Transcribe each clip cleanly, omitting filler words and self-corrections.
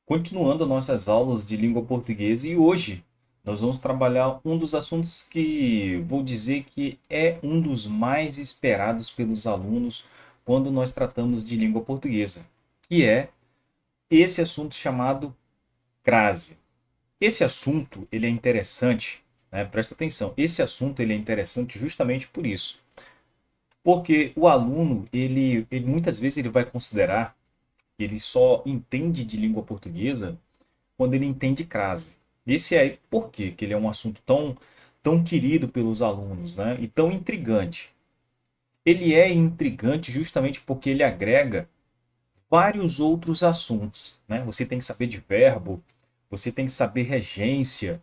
Continuando nossas aulas de língua portuguesa e hoje nós vamos trabalhar um dos assuntos que vou dizer que é um dos mais esperados pelos alunos quando nós tratamos de língua portuguesa, que é esse assunto chamado crase. Esse assunto ele é interessante, né? Presta atenção. Esse assunto ele é interessante justamente por isso, porque o aluno ele muitas vezes ele vai considerar que ele só entende de língua portuguesa quando ele entende crase. Esse é por quê que ele é um assunto tão querido pelos alunos, né? E tão intrigante. Ele é intrigante justamente porque ele agrega vários outros assuntos, né? Você tem que saber de verbo, você tem que saber regência,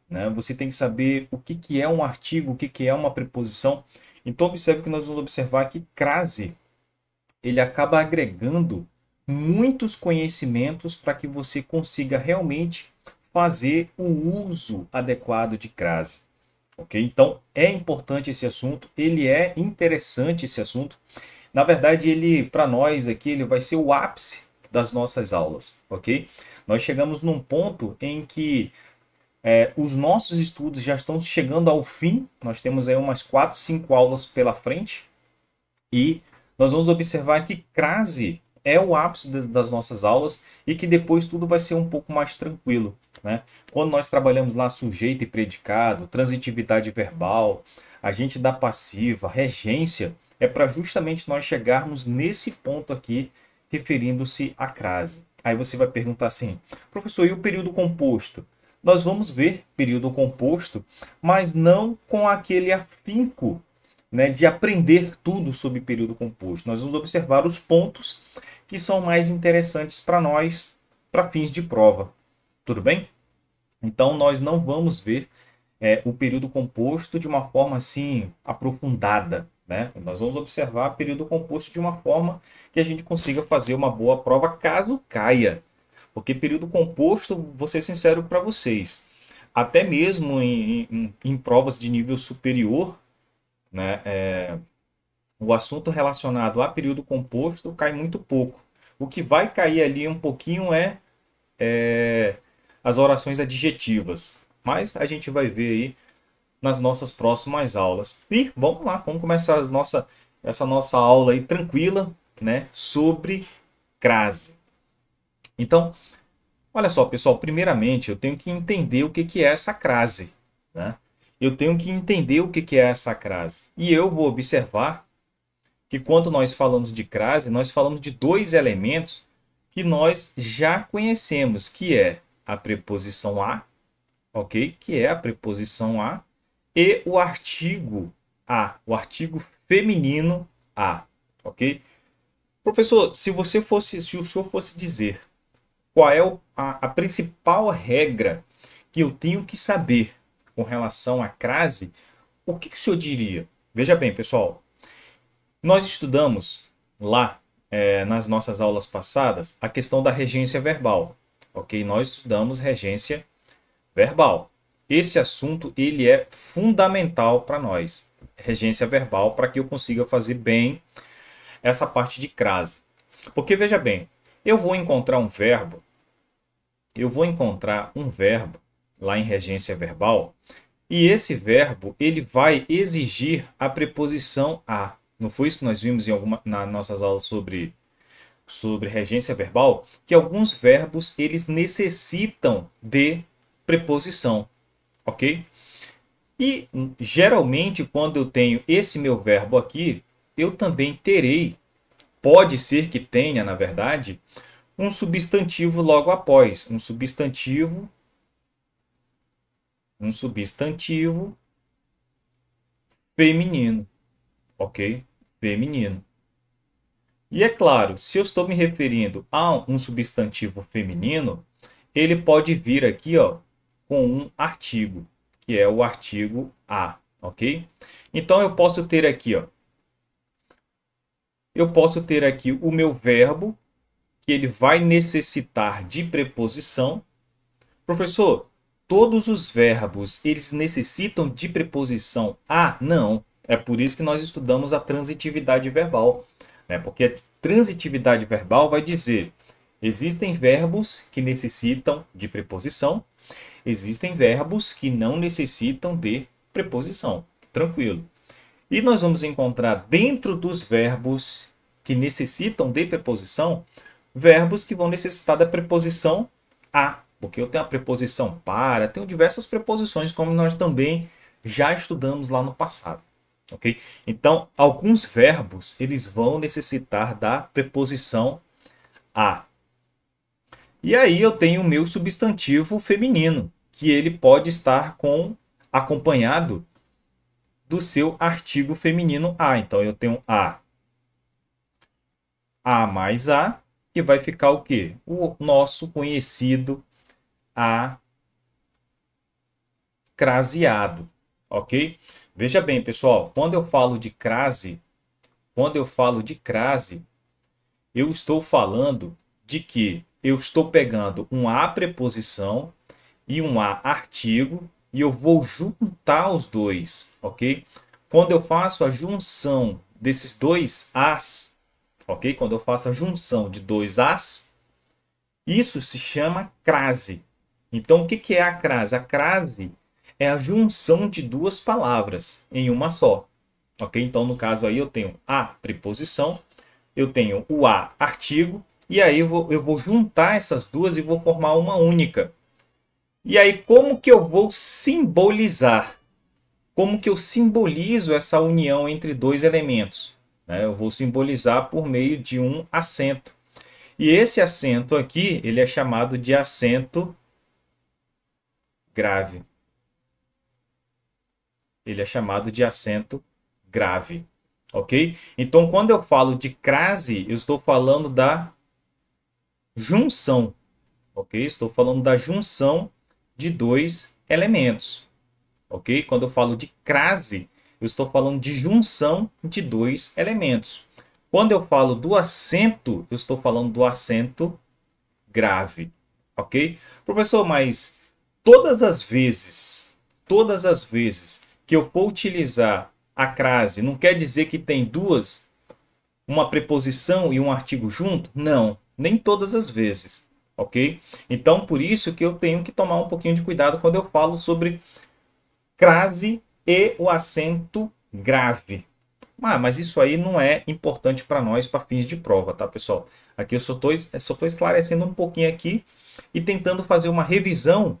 né? Você tem que saber o que, que é um artigo, o que, que é uma preposição. Então observe que nós vamos observar que crase ele acaba agregando muitos conhecimentos para que você consiga realmente fazer o uso adequado de crase. Ok? Então é importante esse assunto, ele é interessante esse assunto. Na verdade, ele para nós aqui ele vai ser o ápice das nossas aulas, ok? Nós chegamos num ponto em que os nossos estudos já estão chegando ao fim. Nós temos aí umas 4, 5 aulas pela frente e nós vamos observar que crase é o ápice das nossas aulas e que depois tudo vai ser um pouco mais tranquilo, né? Quando nós trabalhamos lá sujeito e predicado, transitividade verbal, agente da passiva, regência, é para justamente nós chegarmos nesse ponto aqui, referindo-se à crase. Aí você vai perguntar assim, professor, e o período composto? Nós vamos ver período composto, mas não com aquele afinco, né, de aprender tudo sobre período composto. Nós vamos observar os pontos que são mais interessantes para nós, para fins de prova. Tudo bem? Então, nós não vamos ver o período composto de uma forma assim aprofundada. Né? Nós vamos observar o período composto de uma forma que a gente consiga fazer uma boa prova caso caia. Porque período composto, vou ser sincero para vocês, até mesmo em provas de nível superior, né, o assunto relacionado a período composto cai muito pouco. O que vai cair ali um pouquinho é as orações adjetivas. Mas a gente vai ver aí nas nossas próximas aulas. E vamos lá, vamos começar essa nossa aula aí tranquila, né, sobre crase. Então, olha só, pessoal, primeiramente eu tenho que entender o que que é essa crase, né? Eu tenho que entender o que que é essa crase. E eu vou observar que quando nós falamos de crase, nós falamos de dois elementos que nós já conhecemos, que é a preposição a, ok? Que é a preposição a e o artigo feminino a, ok? Professor, se o senhor fosse dizer qual é a principal regra que eu tenho que saber com relação à crase, o que, que o senhor diria? Veja bem, pessoal, nós estudamos lá nas nossas aulas passadas a questão da regência verbal, ok? Nós estudamos regência verbal. Esse assunto ele é fundamental para nós, regência verbal, para que eu consiga fazer bem essa parte de crase. Porque veja bem, eu vou encontrar um verbo lá em regência verbal e esse verbo ele vai exigir a preposição a. Não foi isso que nós vimos nas nossas aulas sobre regência verbal? Que alguns verbos eles necessitam de preposição, ok? E geralmente quando eu tenho esse meu verbo aqui, eu também terei, pode ser que tenha, na verdade, um substantivo logo após, um substantivo feminino, ok? Feminino. E é claro, se eu estou me referindo a um substantivo feminino, ele pode vir aqui, ó, com um artigo, que é o artigo a, ok? Então eu posso ter aqui, ó, eu posso ter aqui o meu verbo, que ele vai necessitar de preposição. Professor, todos os verbos eles necessitam de preposição a? Não. É por isso que nós estudamos a transitividade verbal, né? Porque a transitividade verbal vai dizer Existem verbos que necessitam de preposição, existem verbos que não necessitam de preposição. Tranquilo. E nós vamos encontrar dentro dos verbos que necessitam de preposição, verbos que vão necessitar da preposição a, porque eu tenho a preposição para, tenho diversas preposições, como nós também já estudamos lá no passado. Ok? Então, alguns verbos eles vão necessitar da preposição a. E aí eu tenho o meu substantivo feminino, que ele pode estar acompanhado do seu artigo feminino a. Então eu tenho a mais a, que vai ficar o quê? O nosso conhecido acraseado, ok? Veja bem, pessoal, quando eu falo de crase, eu estou falando de que eu estou pegando um a preposição e um a artigo e eu vou juntar os dois, ok? Quando eu faço a junção desses dois as, ok? Quando eu faço a junção de dois as, isso se chama crase. Então, o que é a crase? A crase é a junção de duas palavras em uma só, ok? Então, no caso aí, eu tenho a preposição, eu tenho o a artigo, e aí eu vou juntar essas duas e vou formar uma única. E aí, como que eu vou simbolizar? Como que eu simbolizo essa união entre dois elementos? Eu vou simbolizar por meio de um acento. E esse acento aqui, ele é chamado de acento grave. Ele é chamado de acento grave. Ok? Então, quando eu falo de crase, eu estou falando da junção. Ok? Estou falando da junção de dois elementos. Ok? Quando eu falo de crase, eu estou falando de junção de dois elementos. Quando eu falo do acento, eu estou falando do acento grave. Ok? Professor, mas todas as vezes que eu for utilizar a crase, não quer dizer que tem duas, uma preposição e um artigo junto? Não, nem todas as vezes. Ok? Então, por isso que eu tenho que tomar um pouquinho de cuidado quando eu falo sobre crase e o acento grave. Mas isso aí não é importante para nós para fins de prova, tá, pessoal? Aqui eu só estou esclarecendo um pouquinho aqui e tentando fazer uma revisão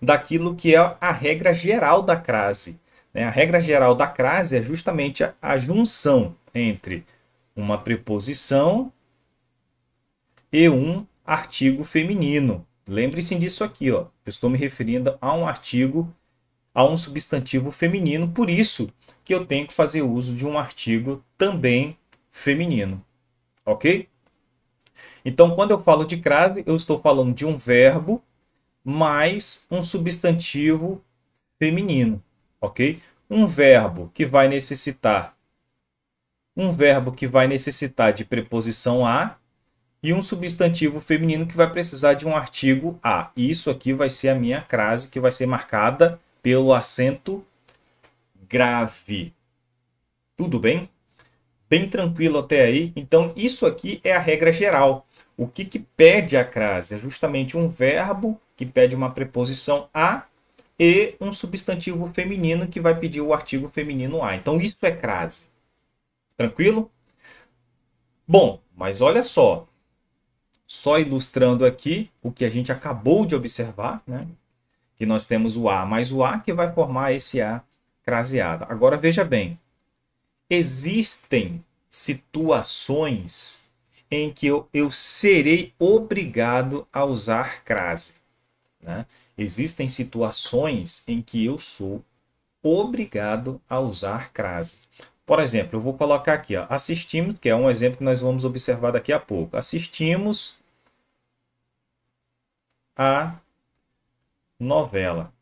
daquilo que é a regra geral da crase. A regra geral da crase é justamente a junção entre uma preposição e um artigo feminino. Lembre-se disso aqui, ó. Eu estou me referindo a um artigo, a um substantivo feminino, por isso que eu tenho que fazer uso de um artigo também feminino. Ok? Então, quando eu falo de crase, eu estou falando de um verbo mais um substantivo feminino. Ok? Um verbo que vai necessitar de preposição a e um substantivo feminino que vai precisar de um artigo a. Isso aqui vai ser a minha crase, que vai ser marcada pelo acento grave. Tudo bem? Bem tranquilo até aí? Então, isso aqui é a regra geral. O que pede a crase? É justamente um verbo que pede uma preposição a e um substantivo feminino que vai pedir o artigo feminino a. Então, isso é crase. Tranquilo? Bom, mas olha só. Só ilustrando aqui o que a gente acabou de observar, né? Que nós temos o a mais o a que vai formar esse a craseado. Agora, veja bem. Existem situações em que eu serei obrigado a usar crase. Né? Existem situações em que eu sou obrigado a usar crase. Por exemplo, eu vou colocar aqui, ó, assistimos, que é um exemplo que nós vamos observar daqui a pouco. Assistimos a novela.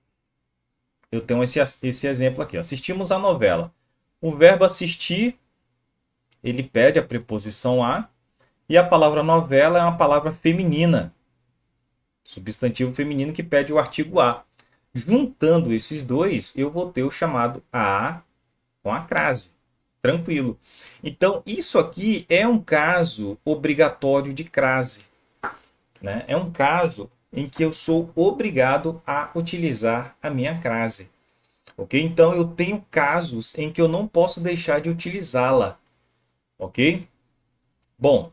Eu tenho esse exemplo aqui. Ó. Assistimos a novela. O verbo assistir, ele pede a preposição a, e a palavra novela é uma palavra feminina. Substantivo feminino que pede o artigo a. Juntando esses dois, eu vou ter o chamado a com a crase. Tranquilo. Então, isso aqui é um caso obrigatório de crase. né? É um caso em que eu sou obrigado a utilizar a minha crase. Ok? Então eu tenho casos em que eu não posso deixar de utilizá-la. Ok? Bom,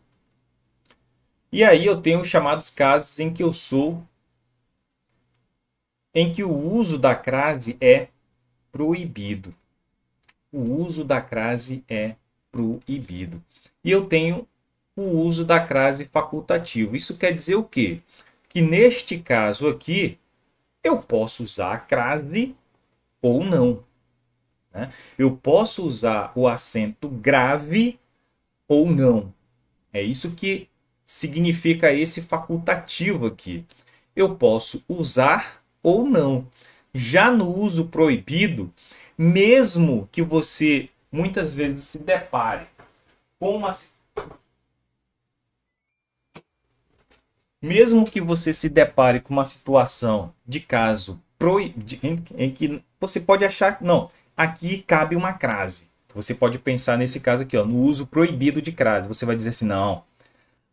e aí eu tenho os chamados casos em que eu sou, em que o uso da crase é proibido. O uso da crase é proibido. E eu tenho o uso da crase facultativo. Isso quer dizer o quê? Que neste caso aqui, eu posso usar a crase ou não, né? Eu posso usar o acento grave ou não. É isso que significa esse facultativo aqui. Eu posso usar ou não. Já no uso proibido, mesmo que você muitas vezes se depare com uma mesmo que você se depare com uma situação de caso em que você pode achar, não, aqui cabe uma crase. Você pode pensar nesse caso aqui, ó, no uso proibido de crase. Você vai dizer assim, não,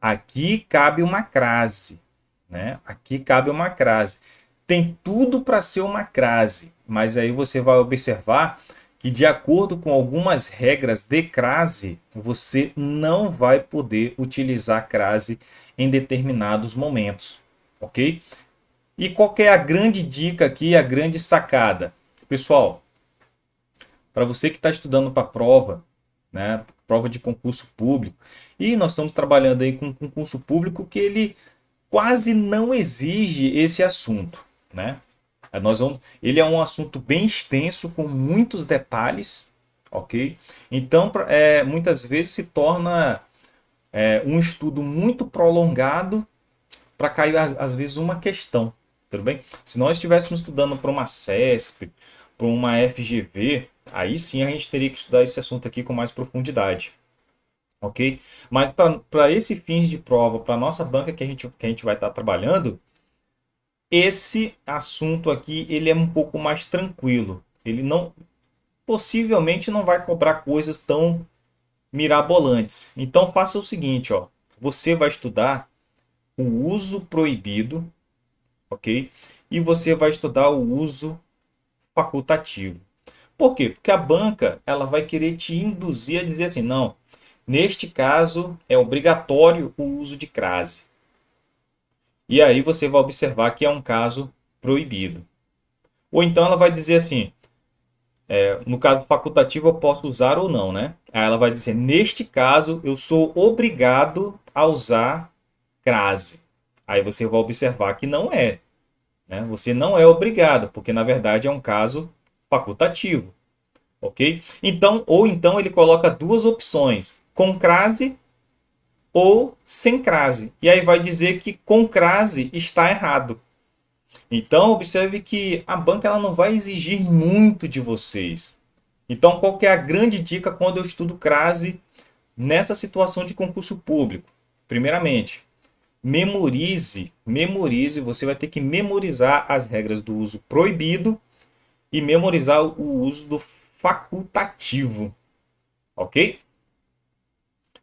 aqui cabe uma crase, né? Aqui cabe uma crase. Tem tudo para ser uma crase, mas aí você vai observar que de acordo com algumas regras de crase, você não vai poder utilizar crase em determinados momentos, ok? E qual que é a grande dica aqui, a grande sacada? Pessoal, para você que está estudando para prova, né, prova de concurso público, e nós estamos trabalhando aí com um concurso público que ele quase não exige esse assunto, né? Ele é um assunto bem extenso, com muitos detalhes, ok? Então, muitas vezes se torna um estudo muito prolongado para cair, às vezes, uma questão, tudo bem? Se nós estivéssemos estudando para uma CESP, para uma FGV, aí sim a gente teria que estudar esse assunto aqui com mais profundidade, ok? Mas para esse fins de prova, para a nossa banca que a gente vai estar trabalhando, esse assunto aqui ele é um pouco mais tranquilo. Ele não, possivelmente não vai cobrar coisas tão mirabolantes. Então faça o seguinte, ó, você vai estudar o uso proibido, ok? E você vai estudar o uso facultativo. Por quê? Porque a banca ela vai querer te induzir a dizer assim, não, neste caso é obrigatório o uso de crase. E aí você vai observar que é um caso proibido. Ou então ela vai dizer assim, no caso facultativo eu posso usar ou não, né? Aí ela vai dizer, neste caso eu sou obrigado a usar crase. Aí você vai observar que não é, né? Você não é obrigado, porque na verdade é um caso facultativo, ok? Então, ou então ele coloca duas opções, com crase ou sem crase. E aí vai dizer que com crase está errado. Então, observe que a banca ela não vai exigir muito de vocês. Então, qual que é a grande dica quando eu estudo crase nessa situação de concurso público? Primeiramente, memorize, você vai ter que memorizar as regras do uso proibido e memorizar o uso do facultativo, ok?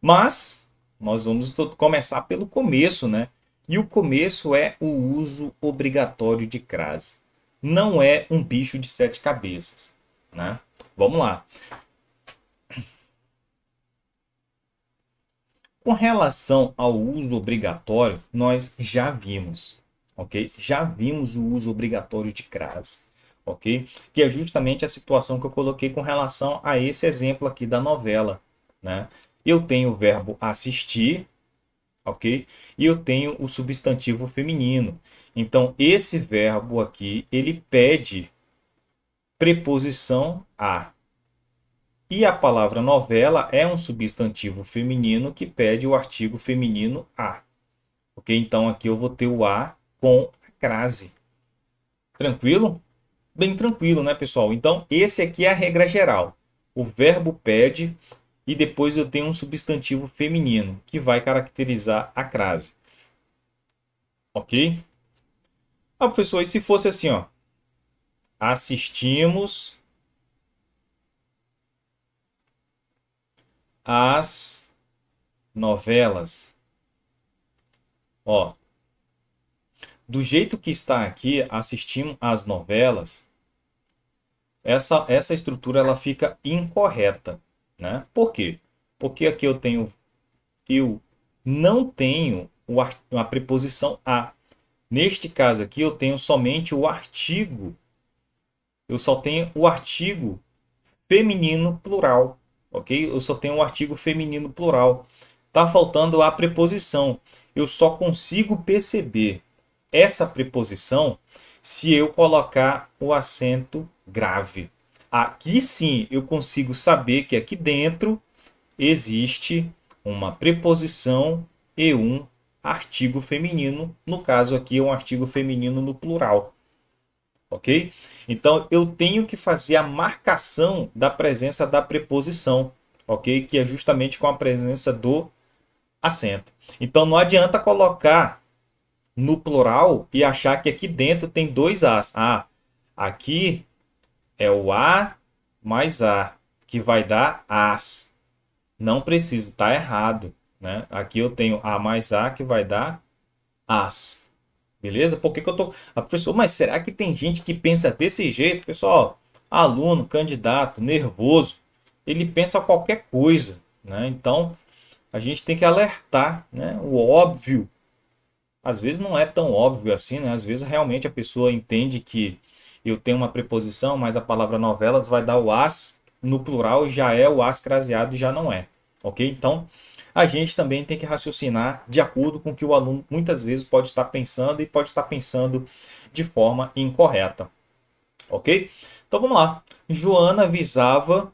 Mas nós vamos começar pelo começo, né? E o começo é o uso obrigatório de crase. Não é um bicho de sete cabeças, né? Vamos lá. Com relação ao uso obrigatório, nós já vimos, ok? Já vimos o uso obrigatório de crase, ok? Que é justamente a situação que eu coloquei com relação a esse exemplo aqui da novela, né? Eu tenho o verbo assistir, ok? E eu tenho o substantivo feminino. Então, esse verbo aqui, ele pede preposição a. E a palavra novela é um substantivo feminino que pede o artigo feminino a. Ok? Então, aqui eu vou ter o a com a crase. Tranquilo? Bem tranquilo, né, pessoal? Então, esse aqui é a regra geral. O verbo pede e depois eu tenho um substantivo feminino que vai caracterizar a crase. Ok? Ah, professor, e se fosse assim, ó? Assistimos às novelas. Ó, do jeito que está aqui, assistindo às novelas, essa estrutura ela fica incorreta, né? Por quê? Porque aqui eu não tenho a preposição a. Neste caso aqui eu tenho somente o artigo. Eu só tenho o artigo feminino plural, ok? Eu só tenho o artigo feminino plural. Tá faltando a preposição. Eu só consigo perceber essa preposição se eu colocar o acento grave. Aqui sim eu consigo saber que aqui dentro existe uma preposição e um artigo feminino. No caso aqui é um artigo feminino no plural. Ok? Então eu tenho que fazer a marcação da presença da preposição, ok? Que é justamente com a presença do acento. Então não adianta colocar no plural e achar que aqui dentro tem dois As. Ah, aqui é o A mais A, que vai dar As. Não precisa, está errado, né? Aqui eu tenho A mais A, que vai dar As. Beleza? Por que que eu tô... A professor, mas será que tem gente que pensa desse jeito? Pessoal, aluno, candidato, nervoso, ele pensa qualquer coisa, né? Então, a gente tem que alertar, né? O óbvio, às vezes não é tão óbvio assim, né? Às vezes realmente a pessoa entende que eu tenho uma preposição, mas a palavra novelas vai dar o as no plural e já é o as craseado e já não é, ok? Então, a gente também tem que raciocinar de acordo com o que o aluno muitas vezes pode estar pensando e pode estar pensando de forma incorreta, ok? Então vamos lá. Joana visava,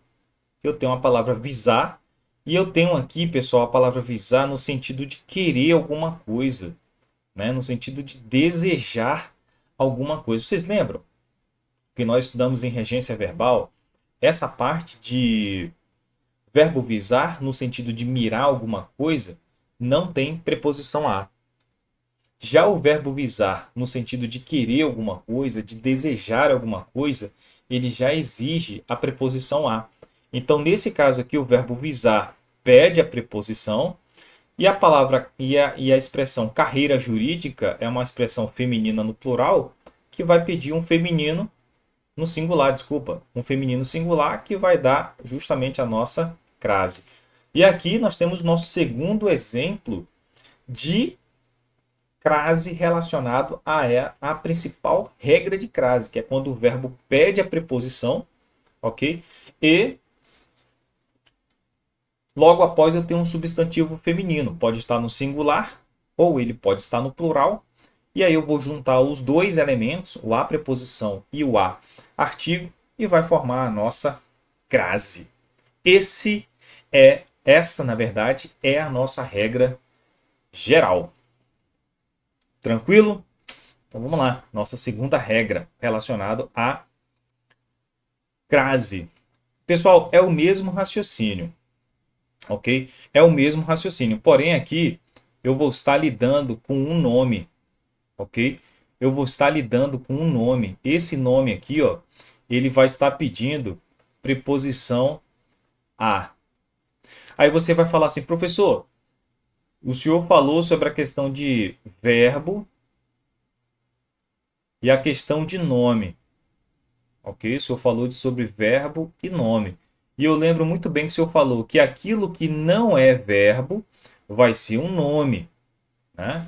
eu tenho a palavra visar, e eu tenho aqui, pessoal, a palavra visar no sentido de querer alguma coisa, né? No sentido de desejar alguma coisa. Vocês lembram que nós estudamos em regência verbal? Essa parte de verbo visar, no sentido de mirar alguma coisa, não tem preposição a. Já o verbo visar, no sentido de querer alguma coisa, de desejar alguma coisa, ele já exige a preposição a. Então, nesse caso aqui, o verbo visar pede a preposição e a palavra e a expressão carreira jurídica é uma expressão feminina no plural que vai pedir um feminino no singular, desculpa, um feminino singular que vai dar justamente a nossa crase. E aqui nós temos nosso segundo exemplo de crase relacionado à principal regra de crase, que é quando o verbo pede a preposição, ok? E logo após eu tenho um substantivo feminino, pode estar no singular ou ele pode estar no plural. E aí eu vou juntar os dois elementos, o a preposição e o a artigo, e vai formar a nossa crase. Essa, na verdade, é a nossa regra geral. Tranquilo? Então vamos lá. Nossa segunda regra relacionada à crase. Pessoal, é o mesmo raciocínio, ok? É o mesmo raciocínio. Porém, aqui eu vou estar lidando com um nome, ok? Eu vou estar lidando com um nome. Esse nome aqui, ó, ele vai estar pedindo preposição a. Aí você vai falar assim, professor, o senhor falou sobre a questão de verbo e a questão de nome. Ok? O senhor falou sobre verbo e nome. E eu lembro muito bem que o senhor falou que aquilo que não é verbo vai ser um nome, né?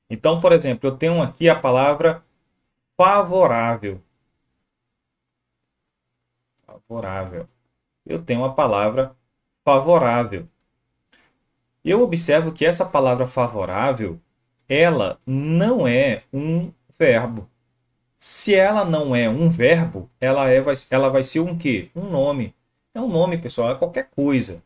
Então, por exemplo, eu tenho aqui a palavra favorável. Favorável. Eu tenho a palavra favorável. Eu observo que essa palavra favorável, ela não é um verbo. Se ela não é um verbo, ela vai ser um quê? Um nome. É um nome, pessoal, é qualquer coisa.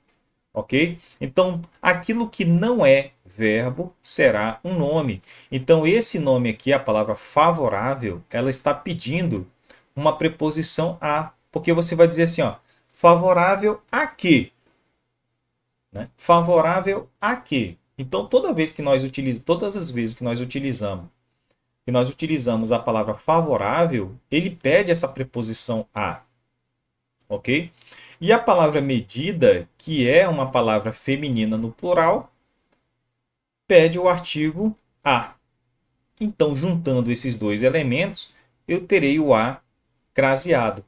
Ok? Então, aquilo que não é verbo será um nome. Então, esse nome aqui, a palavra favorável, ela está pedindo uma preposição a. Porque você vai dizer assim, ó, favorável a quê? Né? Favorável a quê? Então, todas as vezes que nós utilizamos a palavra favorável, ele pede essa preposição a. Ok? E a palavra medida, que é uma palavra feminina no plural, pede o artigo a. Então, juntando esses dois elementos, eu terei o A craseado.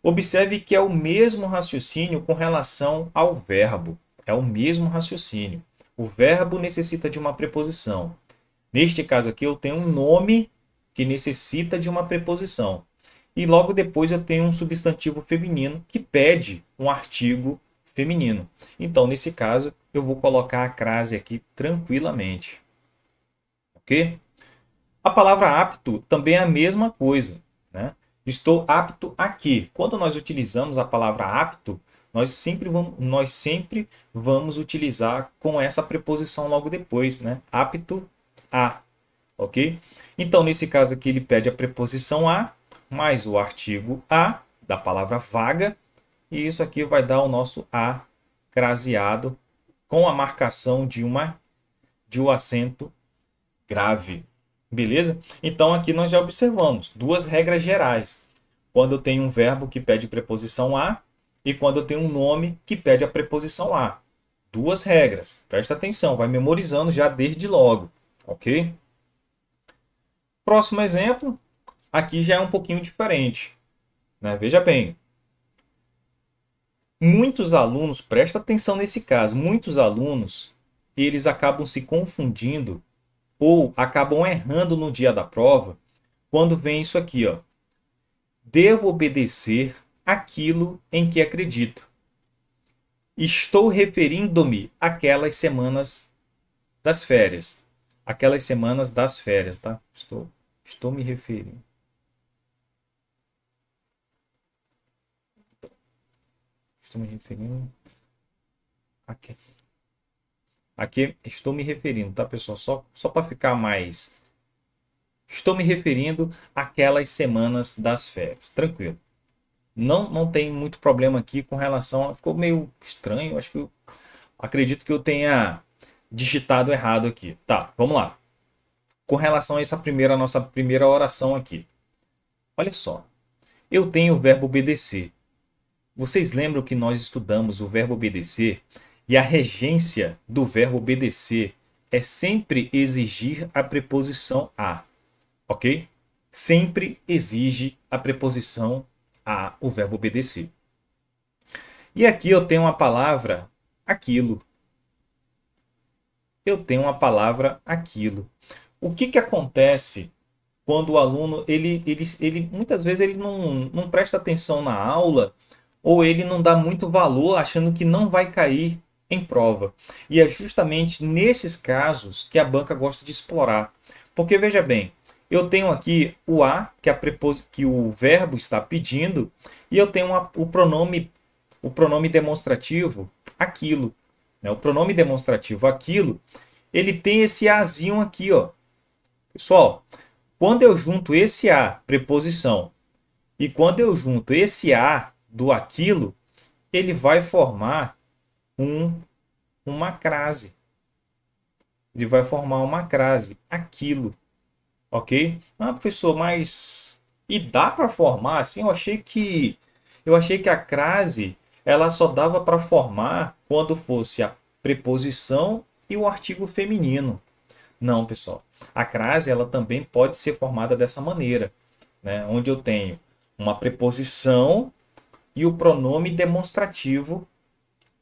Observe que é o mesmo raciocínio com relação ao verbo. É o mesmo raciocínio. O verbo necessita de uma preposição. Neste caso aqui, eu tenho um nome que necessita de uma preposição. E logo depois eu tenho um substantivo feminino que pede um artigo feminino. Então, nesse caso, eu vou colocar a crase aqui tranquilamente. Ok? A palavra apto também é a mesma coisa, né? Estou apto a quê? Quando nós utilizamos a palavra apto, nós sempre vamos utilizar com essa preposição logo depois, né? Apto a, ok? Então, nesse caso aqui, ele pede a preposição a, mais o artigo a, da palavra vaga, e isso aqui vai dar o nosso a craseado com a marcação de um acento grave. Beleza? Então aqui nós já observamos duas regras gerais. Quando eu tenho um verbo que pede preposição a e quando eu tenho um nome que pede a preposição a. Duas regras. Presta atenção, vai memorizando já desde logo, ok? Próximo exemplo, aqui já é um pouquinho diferente, né? Veja bem, muitos alunos, presta atenção nesse caso, muitos alunos, eles acabam se confundindo ou acabam errando no dia da prova quando vem isso aqui, ó. Devo obedecer aquilo em que acredito. Estou referindo-me àquelas semanas das férias. Aquelas semanas das férias, tá? Estou me referindo. Estou me referindo. Aqui. Aqui estou me referindo, tá, pessoal? Só para ficar mais. Estou me referindo àquelas semanas das férias. Tranquilo. Não tem muito problema aqui com relação a... Ficou meio estranho. Acho que acredito que eu tenha digitado errado aqui. Tá, vamos lá. Com relação a nossa primeira oração aqui. Olha só. Eu tenho o verbo obedecer. Vocês lembram que nós estudamos o verbo obedecer? E a regência do verbo obedecer é sempre exigir a preposição a. Ok? Sempre exige a preposição a, o verbo obedecer. E aqui eu tenho uma palavra aquilo. Eu tenho uma palavra aquilo. O que acontece quando o aluno, ele muitas vezes ele não presta atenção na aula ou ele não dá muito valor achando que não vai cair em prova. E é justamente nesses casos que a banca gosta de explorar. Porque veja bem, eu tenho aqui o a, que o verbo está pedindo, e eu tenho o pronome demonstrativo aquilo. Né? O pronome demonstrativo aquilo, ele tem esse azinho aqui, ó. Pessoal, quando eu junto esse a, preposição, e quando eu junto esse a do aquilo, ele vai formar uma crase. Ele vai formar uma crase, aquilo. Ok? Ah, professor, mas e dá para formar assim? Eu achei que a crase ela só dava para formar quando fosse a preposição e o artigo feminino. Não, pessoal. A crase ela também pode ser formada dessa maneira, né? Onde eu tenho uma preposição e o pronome demonstrativo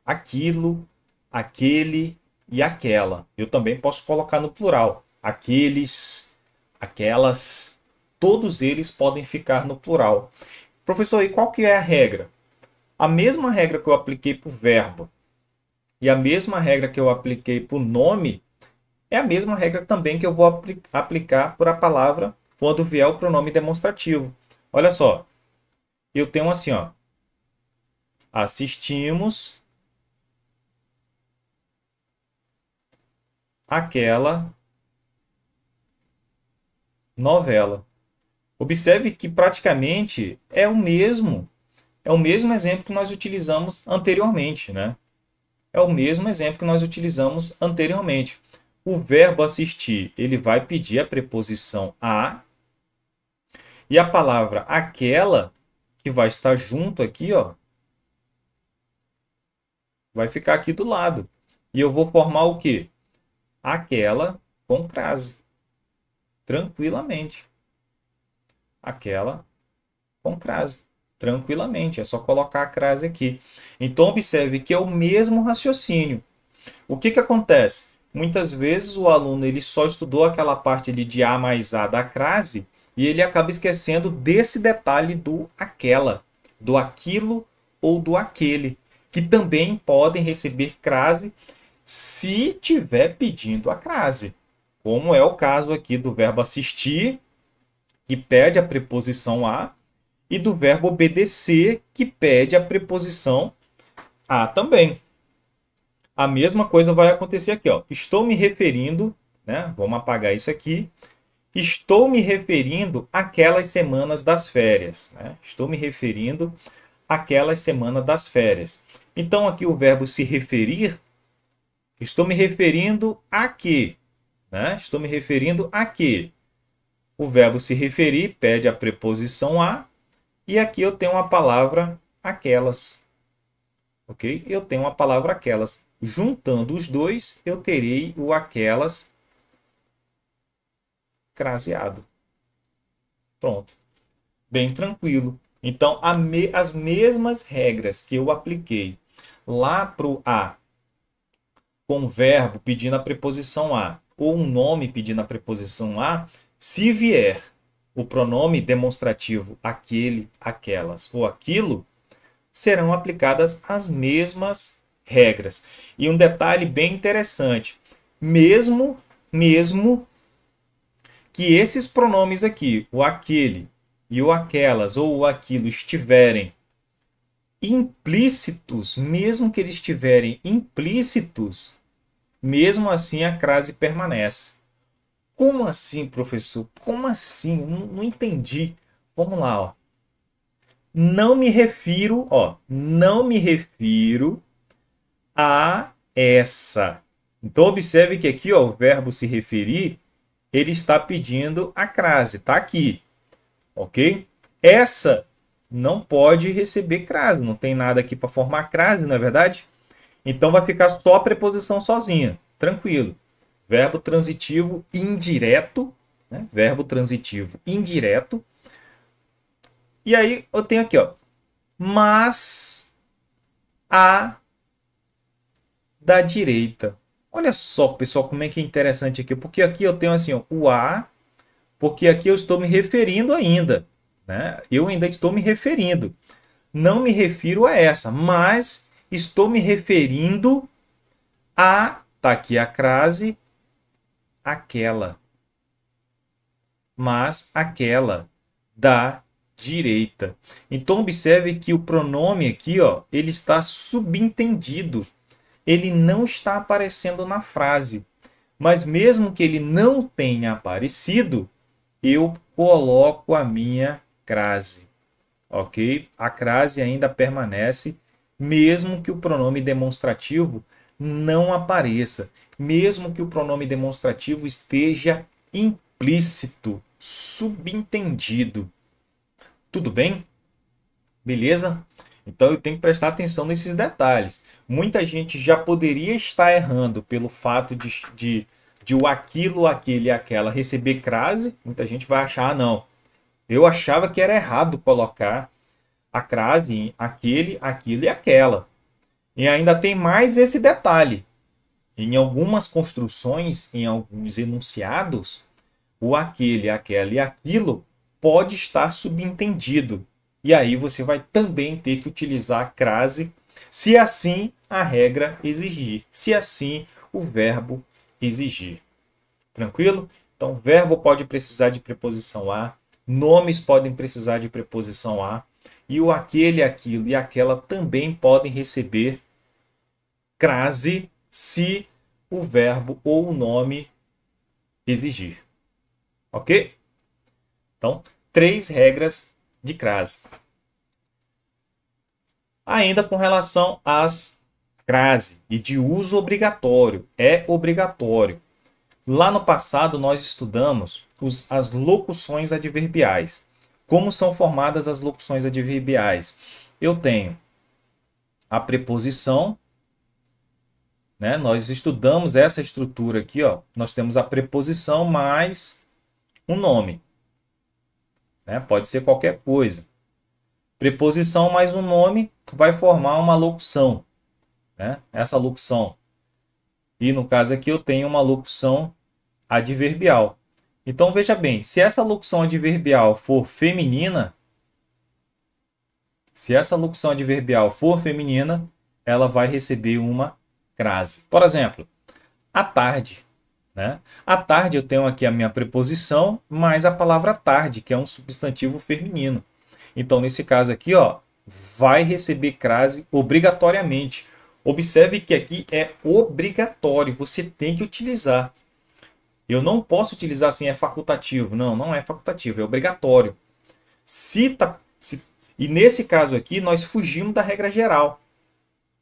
aquilo, aquele e aquela. Eu também posso colocar no plural. Aqueles, aquelas, todos eles podem ficar no plural. Professor, e qual que é a regra? A mesma regra que eu apliquei para o verbo e a mesma regra que eu apliquei para o nome é a mesma regra também que eu vou aplicar para a palavra quando vier o pronome demonstrativo. Olha só, eu tenho assim, ó, assistimos aquela novela. Observe que praticamente é o mesmo exemplo que nós utilizamos anteriormente, né? É o mesmo exemplo que nós utilizamos anteriormente. O verbo assistir, ele vai pedir a preposição a e a palavra aquela que vai estar junto aqui, ó, vai ficar aqui do lado. E eu vou formar o quê? Aquela com crase. tranquilamente. Aquela com crase, tranquilamente. É só colocar a crase aqui. Então, observe que é o mesmo raciocínio. O que acontece? Muitas vezes o aluno ele só estudou aquela parte de A mais A da crase e ele acaba esquecendo desse detalhe do aquela, do aquilo ou do aquele, que também podem receber crase se tiver pedindo a crase, como é o caso aqui do verbo assistir, que pede a preposição a, e do verbo obedecer, que pede a preposição a também. A mesma coisa vai acontecer aqui, ó. Estou me referindo, né? Vamos apagar isso aqui. Estou me referindo àquelas semanas das férias, né? Estou me referindo àquelas semanas das férias. Então, aqui o verbo se referir, estou me referindo a quê? Né? Estou me referindo a quê? O verbo se referir pede a preposição a, e aqui eu tenho a palavra aquelas. Ok? Eu tenho a palavra aquelas. Juntando os dois, eu terei o aquelas craseado. Pronto. Bem tranquilo. Então, as mesmas regras que eu apliquei lá para o a, com o verbo pedindo a preposição a, ou um nome pedindo a preposição a, se vier o pronome demonstrativo aquele, aquelas ou aquilo, serão aplicadas as mesmas regras. E um detalhe bem interessante, mesmo que esses pronomes aqui, o aquele e o aquelas ou o aquilo estiverem implícitos, mesmo que eles estiverem implícitos, mesmo assim a crase permanece. Como assim, professor? Como assim? Não entendi. Vamos lá, ó. Não me refiro, ó, não me refiro a essa. Então observe que aqui, ó, o verbo se referir, ele está pedindo a crase, tá aqui, ok? Essa não pode receber crase, não tem nada aqui para formar crase, não é verdade? Então vai ficar só a preposição sozinha, tranquilo. Verbo transitivo indireto, né? Verbo transitivo indireto. E aí eu tenho aqui, ó, mas a da direita. Olha só, pessoal, como é que é interessante aqui, porque aqui eu tenho assim, ó, o a, porque aqui eu estou me referindo ainda, né? Eu ainda estou me referindo. Não me refiro a essa, mas estou me referindo a, tá aqui a crase, aquela. Mas aquela da direita. Então observe que o pronome aqui, ó, ele está subentendido. Ele não está aparecendo na frase. Mas mesmo que ele não tenha aparecido, eu coloco a minha crase. Ok? A crase ainda permanece, mesmo que o pronome demonstrativo não apareça. Mesmo que o pronome demonstrativo esteja implícito, subentendido. Tudo bem? Beleza? Então eu tenho que prestar atenção nesses detalhes. Muita gente já poderia estar errando pelo fato de o aquilo, aquele e aquela receber crase. Muita gente vai achar, ah, não. Eu achava que era errado colocar a crase em aquele, aquilo e aquela. E ainda tem mais esse detalhe. Em algumas construções, em alguns enunciados, o aquele, aquela e aquilo pode estar subentendido. E aí você vai também ter que utilizar a crase, se assim a regra exigir, se assim o verbo exigir. Tranquilo? Então, verbo pode precisar de preposição a, nomes podem precisar de preposição a, e o aquele, aquilo e aquela também podem receber crase se o verbo ou o nome exigir. Ok? Então, 3 regras de crase. Ainda com relação às crase e de uso obrigatório. É obrigatório. Lá no passado, nós estudamos as locuções adverbiais. Como são formadas as locuções adverbiais? Eu tenho a preposição, né? Nós estudamos essa estrutura aqui, ó. Nós temos a preposição mais um nome, né? Pode ser qualquer coisa. Preposição mais um nome vai formar uma locução, né? Essa locução. E no caso aqui eu tenho uma locução adverbial. Então veja bem, se essa locução adverbial for feminina, ela vai receber uma crase. Por exemplo, à tarde, né? À tarde eu tenho aqui a minha preposição mais a palavra tarde, que é um substantivo feminino. Então, nesse caso aqui, ó, vai receber crase obrigatoriamente. Observe que aqui é obrigatório, você tem que utilizar. Eu não posso utilizar assim, é facultativo. Não, não é facultativo, é obrigatório. E nesse caso aqui, nós fugimos da regra geral,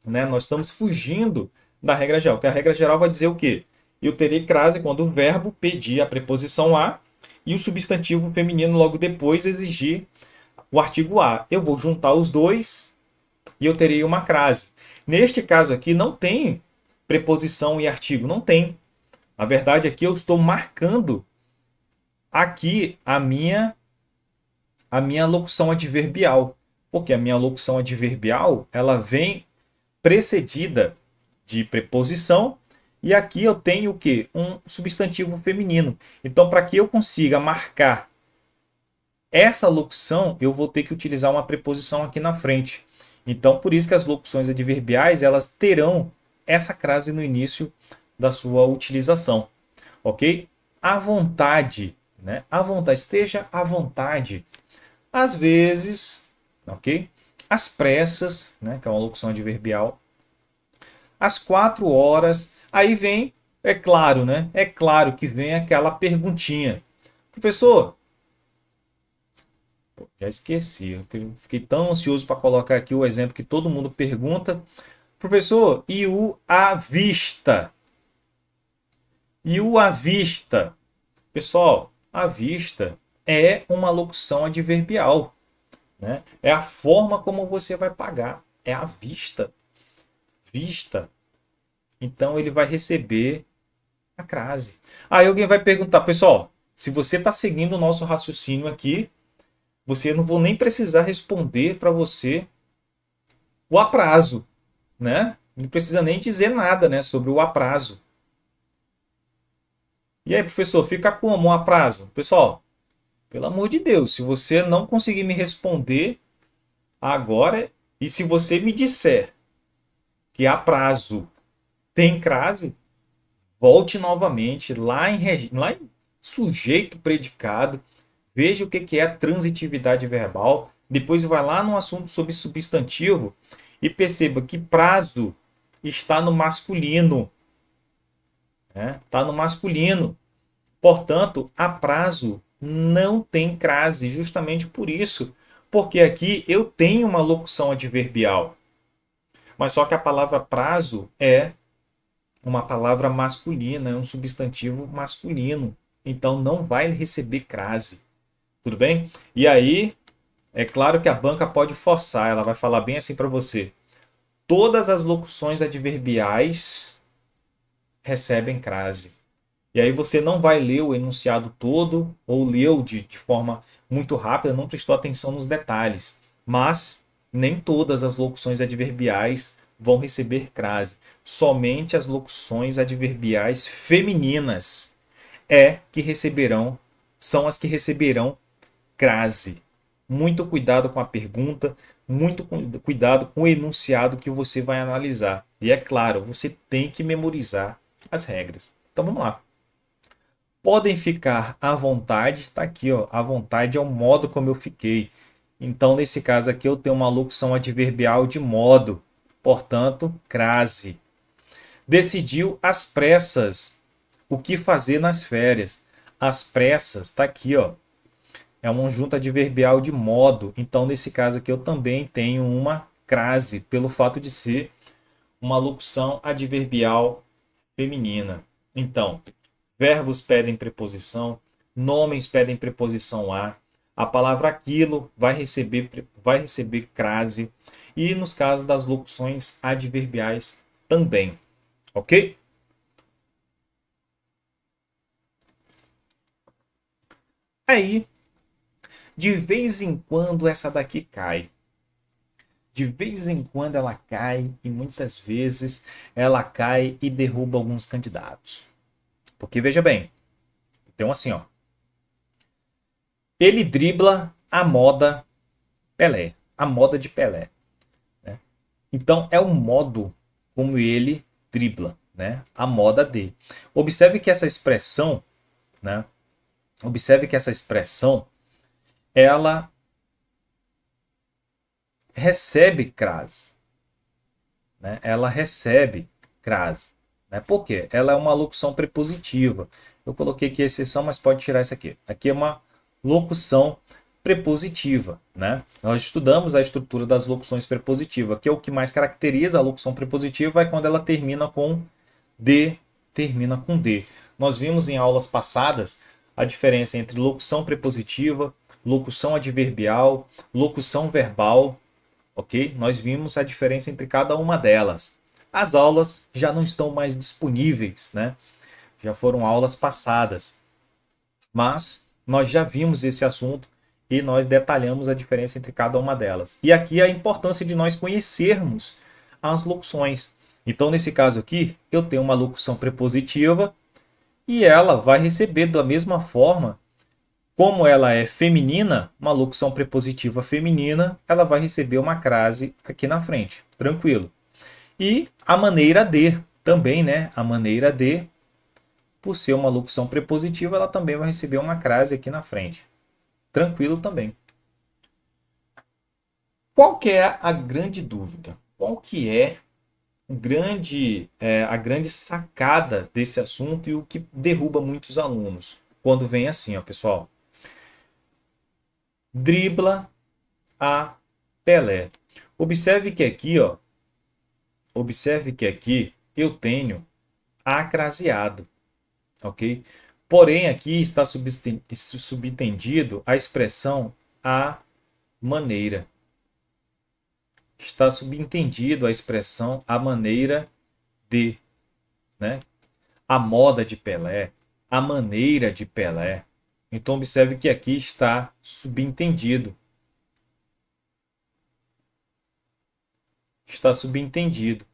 né? Nós estamos fugindo da regra geral, porque a regra geral vai dizer o quê? Eu terei crase quando o verbo pedir a preposição a e o substantivo feminino logo depois exigir o artigo a. Eu vou juntar os dois e eu terei uma crase. Neste caso aqui não tem preposição e artigo, não tem. Na verdade aqui eu estou marcando aqui a minha locução adverbial, porque a minha locução adverbial ela vem precedida de preposição e aqui eu tenho o quê? Um substantivo feminino. Então, para que eu consiga marcar essa locução, eu vou ter que utilizar uma preposição aqui na frente. Então, por isso que as locuções adverbiais elas terão essa crase no início da sua utilização, ok? À vontade, né? À vontade, esteja à vontade. Às vezes, ok? Às pressas, né? Que é uma locução adverbial. Às 4 horas, aí vem, é claro, né? É claro que vem aquela perguntinha. Professor, já esqueci, eu fiquei tão ansioso para colocar aqui o exemplo que todo mundo pergunta. Professor, e o à vista? E o à vista? Pessoal, à vista é uma locução adverbial, né? É a forma como você vai pagar, é à vista. Vista. Então ele vai receber a crase. Aí alguém vai perguntar, pessoal, se você está seguindo o nosso raciocínio aqui, você não vou nem precisar responder para você o aprazo, né? Não precisa nem dizer nada, né, sobre o aprazo. E aí, professor, fica como um aprazo? Pessoal, pelo amor de Deus, se você não conseguir me responder agora e se você me disser que aprazo tem crase, volte novamente lá em sujeito predicado, veja o que é a transitividade verbal, depois vai lá no assunto sobre substantivo e perceba que prazo está no masculino, né? Está no masculino. Portanto, a prazo não tem crase, justamente por isso, porque aqui eu tenho uma locução adverbial, mas só que a palavra prazo é uma palavra masculina, é um substantivo masculino, então não vai receber crase, tudo bem? E aí, é claro que a banca pode forçar, ela vai falar bem assim para você. Todas as locuções adverbiais recebem crase. E aí você não vai ler o enunciado todo ou leu de forma muito rápida, não prestou atenção nos detalhes. Mas nem todas as locuções adverbiais vão receber crase. Somente as locuções adverbiais femininas são as que receberão crase. Muito cuidado com a pergunta, muito cuidado com o enunciado que você vai analisar. E é claro, você tem que memorizar as regras. Então vamos lá. Podem ficar à vontade, está aqui, ó, à vontade é o modo como eu fiquei. Então, nesse caso aqui, eu tenho uma locução adverbial de modo, portanto, crase. Decidiu às pressas o que fazer nas férias. Às pressas, está aqui, ó, é um conjunto adverbial de modo. Então, nesse caso aqui, eu também tenho uma crase, pelo fato de ser uma locução adverbial feminina. Então, verbos pedem preposição, nomes pedem preposição a palavra aquilo vai receber crase, e nos casos das locuções adverbiais também, ok? Aí, de vez em quando essa daqui cai. De vez em quando ela cai e muitas vezes ela cai e derruba alguns candidatos. Porque veja bem, então assim, ó, ele dribla a moda Pelé, a moda de Pelé, né? Então é o modo como ele dribla, né? A moda de. Observe que essa expressão, né? Observe que essa expressão ela recebe crase, né? Ela recebe crase, né? Por quê? Ela é uma locução prepositiva. Eu coloquei aqui exceção, mas pode tirar isso aqui. Aqui é uma locução prepositiva, né? Nós estudamos a estrutura das locuções prepositivas, que é o que mais caracteriza a locução prepositiva é quando ela termina com D, termina com D. Nós vimos em aulas passadas a diferença entre locução prepositiva, locução adverbial, locução verbal, ok? Nós vimos a diferença entre cada uma delas. As aulas já não estão mais disponíveis, né? Já foram aulas passadas, mas nós já vimos esse assunto e nós detalhamos a diferença entre cada uma delas. E aqui a importância de nós conhecermos as locuções. Então, nesse caso aqui, eu tenho uma locução prepositiva e ela vai receber da mesma forma, como ela é feminina, uma locução prepositiva feminina, ela vai receber uma crase aqui na frente, tranquilo. E a maneira de também, né? A maneira de, por ser uma locução prepositiva, ela também vai receber uma crase aqui na frente. Tranquilo também. Qual que é a grande dúvida? Qual que é a grande sacada desse assunto e o que derruba muitos alunos? Quando vem assim, ó, pessoal. Dribla a Pelé. Observe que aqui, ó, observe que aqui eu tenho acraseado, ok? Porém, aqui está subentendido a expressão a maneira. Está subentendido a expressão a maneira de, né? A moda de Pelé, a maneira de Pelé. Então, observe que aqui está subentendido. Está subentendido.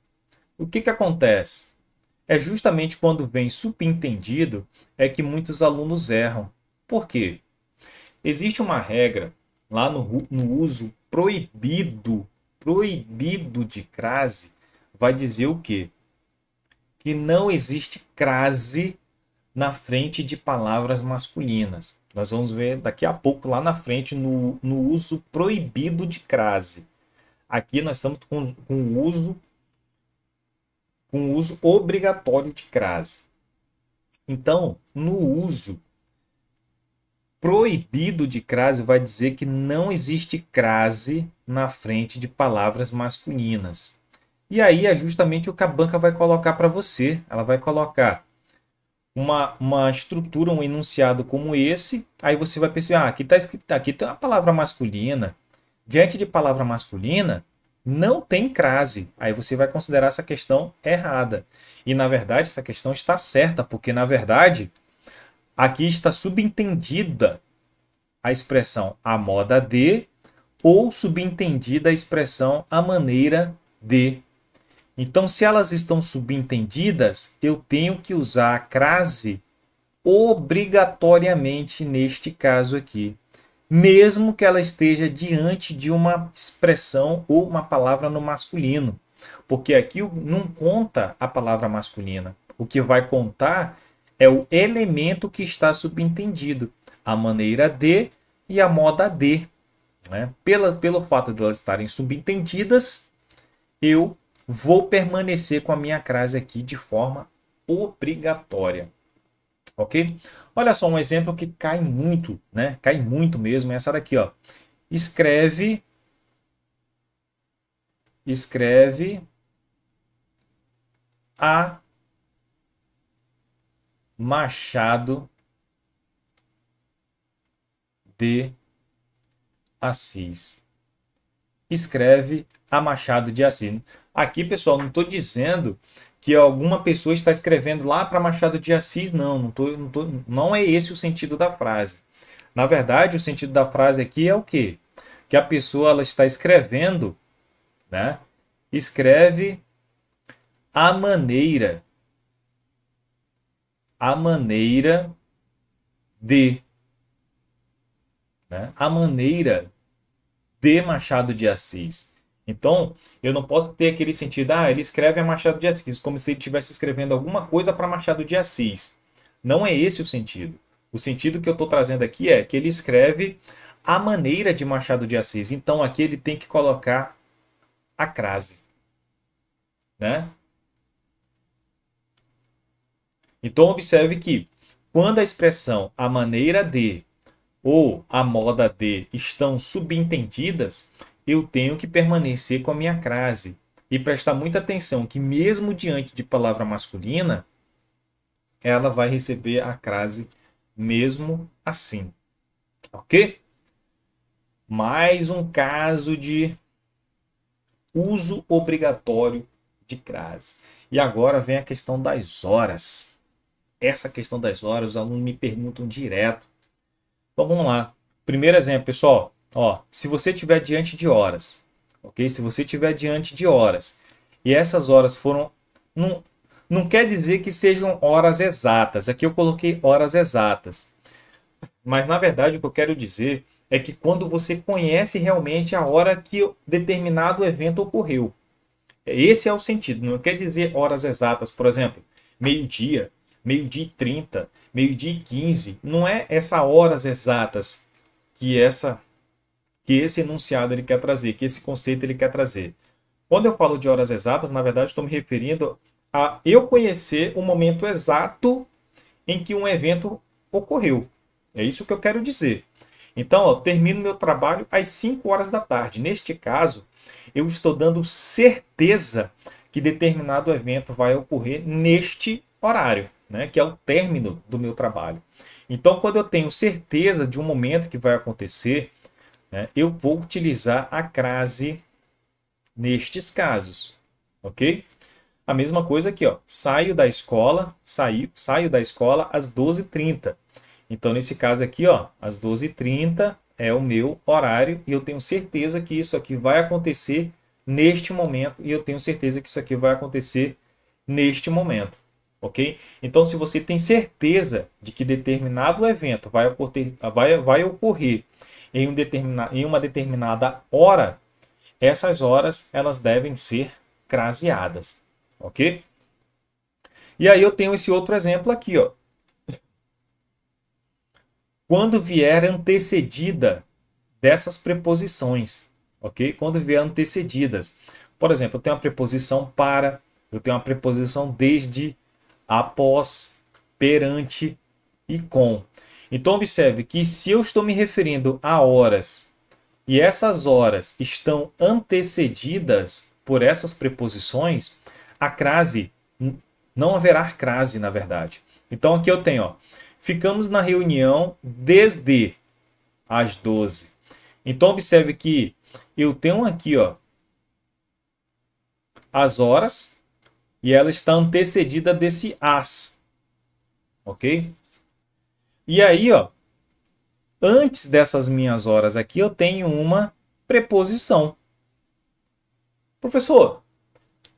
O que acontece? É justamente quando vem subentendido é que muitos alunos erram. Por quê? Existe uma regra lá no uso proibido de crase, vai dizer o quê? Que não existe crase na frente de palavras masculinas. Nós vamos ver daqui a pouco lá na frente no uso proibido de crase. Aqui nós estamos com o uso obrigatório de crase. Então, no uso proibido de crase, vai dizer que não existe crase na frente de palavras masculinas. E aí é justamente o que a banca vai colocar para você. Ela vai colocar uma estrutura, um enunciado como esse, aí você vai pensar, aqui está escrito, aqui tem uma palavra masculina. Diante de palavra masculina, não tem crase. Aí você vai considerar essa questão errada. E, na verdade, essa questão está certa, porque, na verdade, aqui está subentendida a expressão a moda de ou subentendida a expressão a maneira de. Então, se elas estão subentendidas, eu tenho que usar a crase obrigatoriamente neste caso aqui, mesmo que ela esteja diante de uma expressão ou uma palavra no masculino, porque aqui não conta a palavra masculina. O que vai contar é o elemento que está subentendido, a maneira de e a moda de. Né? Pelo fato de elas estarem subentendidas, eu vou permanecer com a minha crase aqui de forma obrigatória. Ok? Olha só um exemplo que cai muito, né? Cai muito mesmo, é essa daqui, ó. Escreve a Machado de Assis. Escreve a Machado de Assis. Aqui, pessoal, não estou dizendo que alguma pessoa está escrevendo lá para Machado de Assis, não. Não é esse o sentido da frase. Na verdade, o sentido da frase aqui é o quê? Que a pessoa ela está escrevendo, né? Escreve a maneira, a maneira de, né? A maneira de Machado de Assis. Então, eu não posso ter aquele sentido, ele escreve a Machado de Assis, como se ele estivesse escrevendo alguma coisa para Machado de Assis. Não é esse o sentido. O sentido que eu estou trazendo aqui é que ele escreve a maneira de Machado de Assis. Então, aqui ele tem que colocar a crase, né? Então, observe que quando a expressão a maneira de ou a moda de estão subentendidas, eu tenho que permanecer com a minha crase e prestar muita atenção que mesmo diante de palavra masculina, ela vai receber a crase mesmo assim, ok? Mais um caso de uso obrigatório de crase. E agora vem a questão das horas. Essa questão das horas, os alunos me perguntam direto. Então vamos lá. Primeiro exemplo, pessoal. Ó, se você estiver diante de horas, ok? Se você estiver diante de horas e essas horas foram. Não quer dizer que sejam horas exatas. Aqui eu coloquei horas exatas. Mas na verdade o que eu quero dizer é que quando você conhece realmente a hora que determinado evento ocorreu. Esse é o sentido. Não quer dizer horas exatas, por exemplo, meio-dia, meio-dia e 30, meio-dia e 15. Não é essas horas exatas que esse enunciado ele quer trazer, que esse conceito ele quer trazer. Quando eu falo de horas exatas, na verdade estou me referindo a eu conhecer o momento exato em que um evento ocorreu. É isso que eu quero dizer. Então, ó, termino meu trabalho às 5 horas da tarde. Neste caso, eu estou dando certeza que determinado evento vai ocorrer neste horário, né, que é o término do meu trabalho. Então, quando eu tenho certeza de um momento que vai acontecer, né, eu vou utilizar a crase nestes casos, ok? A mesma coisa aqui, ó, saio da escola às 12h30. Então, nesse caso aqui, ó, às 12h30 é o meu horário e eu tenho certeza que isso aqui vai acontecer neste momento e eu tenho certeza que isso aqui vai acontecer neste momento, ok? Então, se você tem certeza de que determinado evento vai ocorrer em uma determinada hora, essas horas elas devem ser craseadas, ok? E aí eu tenho esse outro exemplo aqui, ó. Quando vier antecedida dessas preposições, ok? Quando vier antecedidas. Por exemplo, eu tenho a preposição para, eu tenho a preposição desde, após, perante e com. Então, observe que se eu estou me referindo a horas e essas horas estão antecedidas por essas preposições, a crase, não haverá crase, na verdade. Então, aqui eu tenho, ó, ficamos na reunião desde às 12. Então, observe que eu tenho aqui, ó, as horas e ela está antecedida desse as, ok? E aí, ó, antes dessas minhas horas aqui, eu tenho uma preposição. Professor,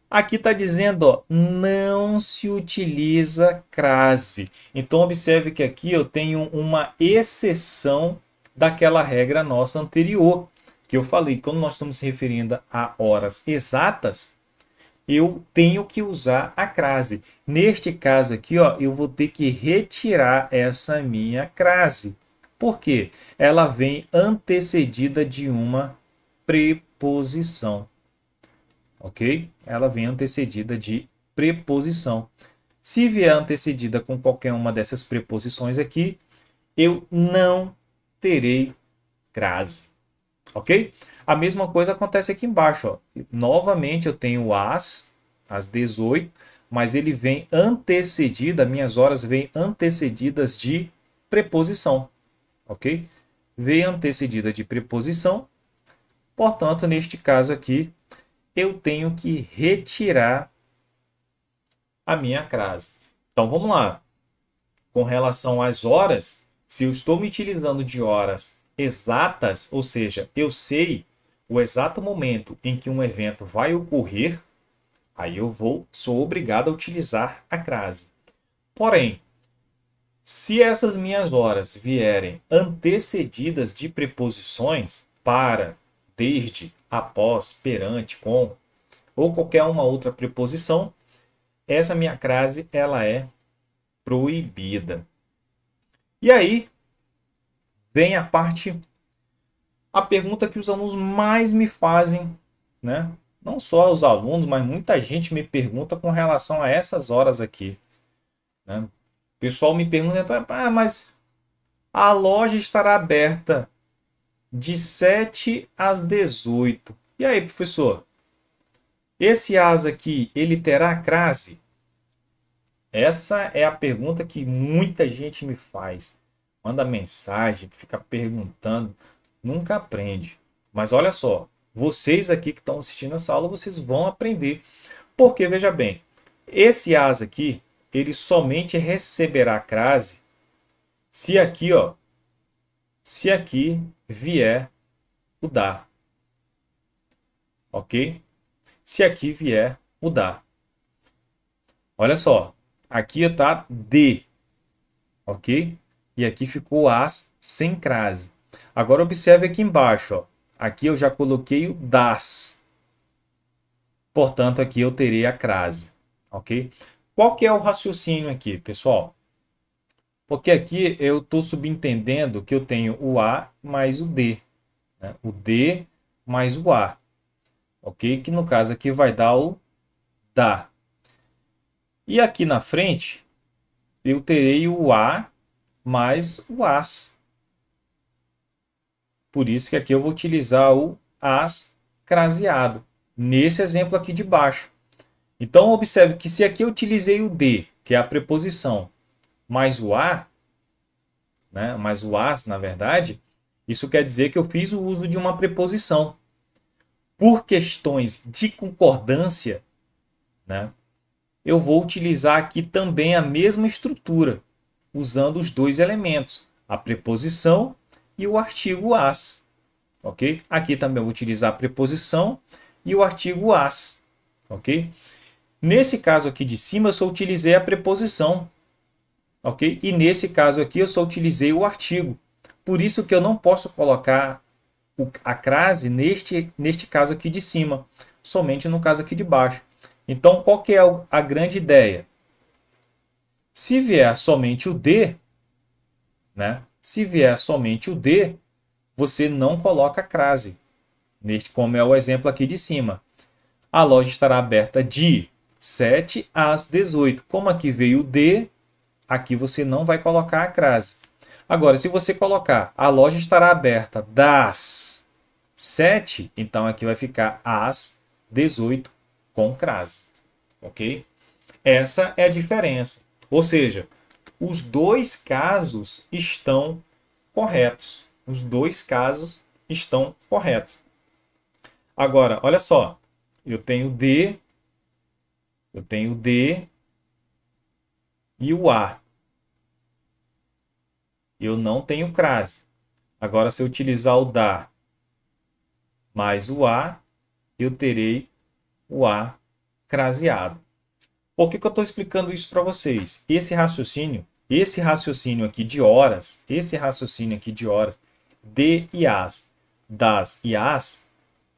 aqui está dizendo, ó, não se utiliza crase. Então, observe que aqui eu tenho uma exceção daquela regra nossa anterior, que eu falei, quando nós estamos se referindo a horas exatas, eu tenho que usar a crase. Neste caso aqui, ó, eu vou ter que retirar essa minha crase. Por quê? Ela vem antecedida de uma preposição. Ok? Ela vem antecedida de preposição. Se vier antecedida com qualquer uma dessas preposições aqui, eu não terei crase. Ok? A mesma coisa acontece aqui embaixo. Ó. Novamente eu tenho o às 18, mas ele vem antecedida, minhas horas vêm antecedidas de preposição. Ok? Vem antecedida de preposição. Portanto, neste caso aqui, eu tenho que retirar a minha crase. Então, vamos lá. Com relação às horas, Se eu estou me utilizando de horas exatas, ou seja, eu sei o exato momento em que um evento vai ocorrer, aí sou obrigado a utilizar a crase. Porém, se essas minhas horas vierem antecedidas de preposições para, desde, após, perante, com, ou qualquer uma outra preposição, essa minha crase ela é proibida. E aí vem a pergunta que os alunos mais me fazem, né? Não só os alunos, mas muita gente me pergunta com relação a essas horas aqui, né? O pessoal me pergunta, mas a loja estará aberta de 7 às 18. E aí, professor? Esse AS aqui, ele terá crase? Essa é a pergunta que muita gente me faz. Manda mensagem, fica perguntando, nunca aprende. Mas olha só, vocês aqui que estão assistindo essa aula, vocês vão aprender. Porque, veja bem, esse AS aqui, ele somente receberá crase se aqui, ó, se aqui vier o da. Ok? Se aqui vier o da. Olha só, aqui está de, ok? E aqui ficou as sem crase. Agora observe aqui embaixo, ó. Aqui eu já coloquei o das. Portanto, aqui eu terei a crase, ok? Qual que é o raciocínio aqui, pessoal? Porque aqui eu estou subentendendo que eu tenho o a mais o d, né? O d mais o a, ok? Que no caso aqui vai dar o da. E aqui na frente eu terei o a mais o as. Por isso que aqui eu vou utilizar o as craseado, nesse exemplo aqui de baixo. Então, observe que se aqui eu utilizei o de, que é a preposição, mais o a, né, mais o as, na verdade, isso quer dizer que eu fiz o uso de uma preposição. Por questões de concordância, né, eu vou utilizar aqui também a mesma estrutura, usando os dois elementos, a preposição e o artigo as. Ok? Aqui também eu vou utilizar a preposição e o artigo as. Ok? Nesse caso aqui de cima, eu só utilizei a preposição. Ok? E nesse caso aqui, eu só utilizei o artigo. Por isso que eu não posso colocar a crase neste caso aqui de cima, somente no caso aqui de baixo. Então, qual que é a grande ideia? Se vier somente o de, né? Se vier somente o de, você não coloca a crase, como é o exemplo aqui de cima. A loja estará aberta de 7 às 18. Como aqui veio o de, aqui você não vai colocar a crase. Agora, se você colocar a loja estará aberta das 7, então aqui vai ficar às 18 com crase. Ok? Essa é a diferença. Ou seja, os dois casos estão corretos. Os dois casos estão corretos. Agora, olha só. Eu tenho D e o A. Eu não tenho crase. Agora, se eu utilizar o da mais o A, eu terei o A craseado. Por que eu estou explicando isso para vocês? Esse raciocínio aqui de horas, de e as, das e as,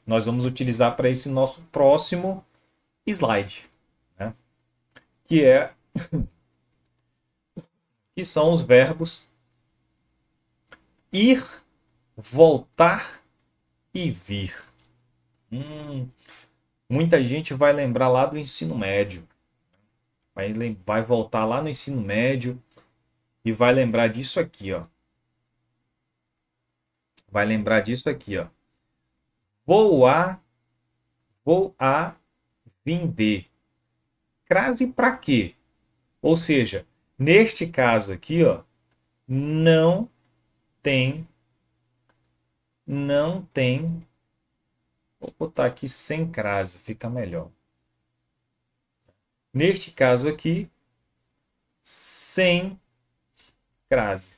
nós vamos utilizar para esse nosso próximo slide, né? Que são os verbos ir, voltar e vir. Muita gente vai lembrar lá do ensino médio. Vai voltar lá no ensino médio e vai lembrar disso aqui, ó. Vai lembrar disso aqui, ó. Vou a, vim de. Crase para quê? Ou seja, neste caso aqui, ó, não tem. Vou botar aqui sem crase, fica melhor. Neste caso aqui, sem crase.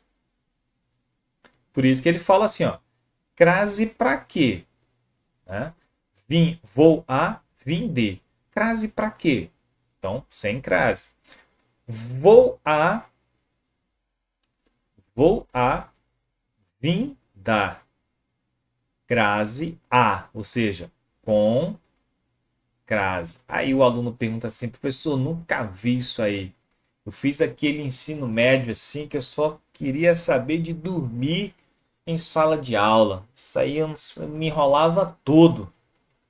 Por isso que ele fala assim, ó, crase para quê? Né? Vou a vender. Crase para quê? Então, sem crase. Vou a vindar. Crase a, ou seja, com crase. Aí o aluno pergunta assim, professor, nunca vi isso aí. Eu fiz aquele ensino médio assim que eu só queria saber de dormir em sala de aula. Isso aí eu me enrolava todo.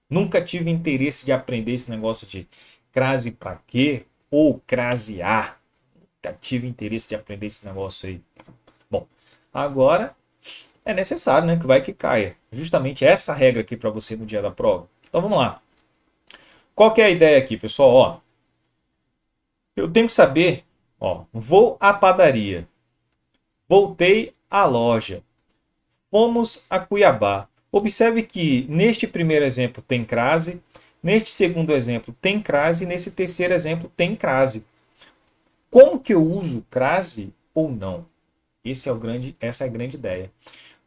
Nunca tive interesse de aprender esse negócio de crase para quê ou crasear. Nunca tive interesse de aprender esse negócio aí. Bom, agora é necessário, né, que vai que caia. Justamente essa regra aqui para você no dia da prova. Então vamos lá. Qual que é a ideia aqui, pessoal? Ó, eu tenho que saber, ó, vou à padaria, voltei à loja, fomos a Cuiabá. Observe que neste primeiro exemplo tem crase, neste segundo exemplo tem crase e nesse terceiro exemplo tem crase. Como que eu uso crase ou não? Essa é a grande ideia.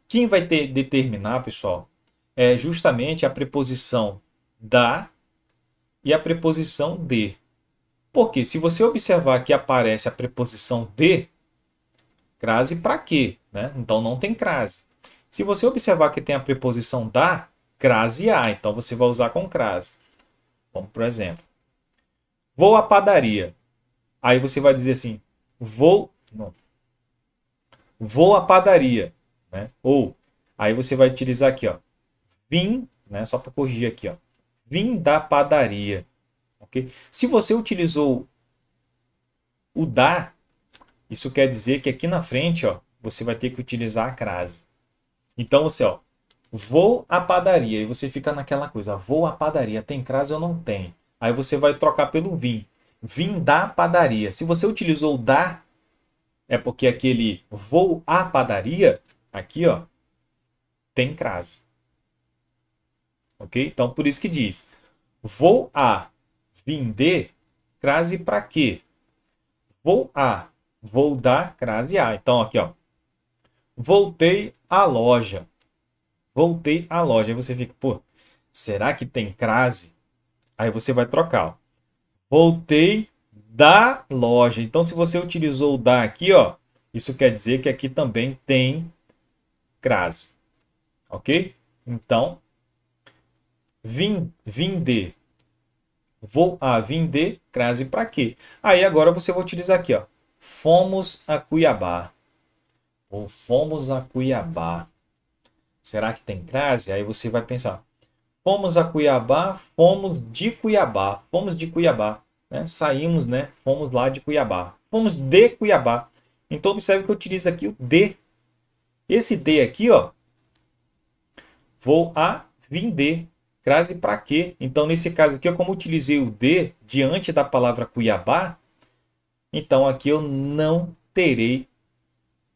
Quem vai determinar, pessoal, é justamente a preposição da e a preposição de. Porque se você observar que aparece a preposição de, crase para quê? Né? Então não tem crase. Se você observar que tem a preposição da, crase a, então você vai usar com crase. Vamos por exemplo. Vou à padaria. Aí você vai dizer assim, vou à padaria. Né? Ou, aí você vai utilizar aqui, ó, vim, né? Só para corrigir aqui, ó, vim da padaria. Okay? Se você utilizou o da, isso quer dizer que aqui na frente, ó, você vai ter que utilizar a crase. Então você, ó, vou à padaria e você fica naquela coisa, vou à padaria, tem crase ou não tem? Aí você vai trocar pelo vim. Vim da padaria. Se você utilizou o da, é porque aquele vou à padaria, aqui, ó, tem crase. Ok? Então por isso que diz, vou a vender, crase para quê? Vou dar, crase a. Então aqui, ó, voltei à loja. Voltei à loja. Aí você fica, pô, será que tem crase? Aí você vai trocar, ó. Voltei da loja. Então, se você utilizou o da aqui, ó, isso quer dizer que aqui também tem crase. Ok? Então, vender. Vou a vender, crase para quê? Aí agora você vai utilizar aqui, ó. Fomos a Cuiabá. Ou fomos a Cuiabá. Será que tem crase? Aí você vai pensar. Fomos a Cuiabá, fomos de Cuiabá. Fomos de Cuiabá. Né? Saímos, né? Fomos lá de Cuiabá. Fomos de Cuiabá. Então observe que eu utilizo aqui o de. Esse de aqui, ó. Vou a vender. Crase para quê? Então nesse caso aqui, como eu utilizei o de diante da palavra Cuiabá, então aqui eu não terei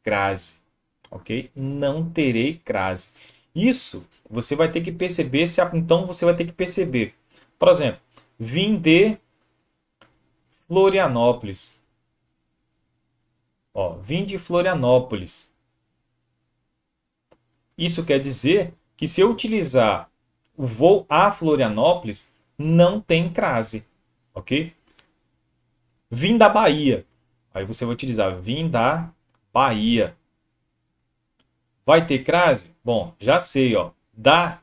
crase. Ok? Não terei crase. Isso você vai ter que perceber, então você vai ter que perceber. Por exemplo, vim de Florianópolis. Ó, vim de Florianópolis. Isso quer dizer que se eu utilizar o vou a Florianópolis, não tem crase. Ok? Vim da Bahia. Aí você vai utilizar vim da Bahia. Vai ter crase? Bom, já sei, ó. Da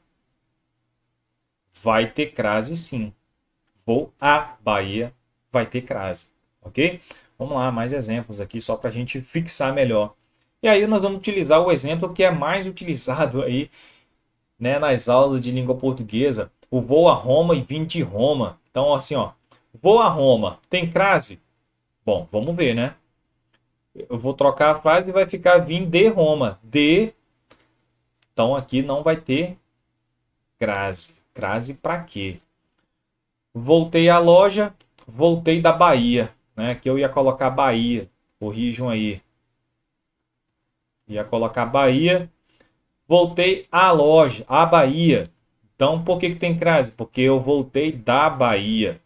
vai ter crase sim. Vou à Bahia, vai ter crase. Ok? Vamos lá, mais exemplos aqui só para a gente fixar melhor. E aí nós vamos utilizar o exemplo que é mais utilizado aí, né, nas aulas de língua portuguesa. O vou a Roma e vim de Roma. Então, assim, ó. Vou a Roma, tem crase? Bom, vamos ver, né? Eu vou trocar a frase e vai ficar vim de Roma. De. Então aqui não vai ter crase. Crase para quê? Voltei à loja, voltei da Bahia. Né? Aqui eu ia colocar Bahia. Corrijam aí. Ia colocar Bahia. Voltei à loja, à Bahia. Então por que tem crase? Porque eu voltei da Bahia.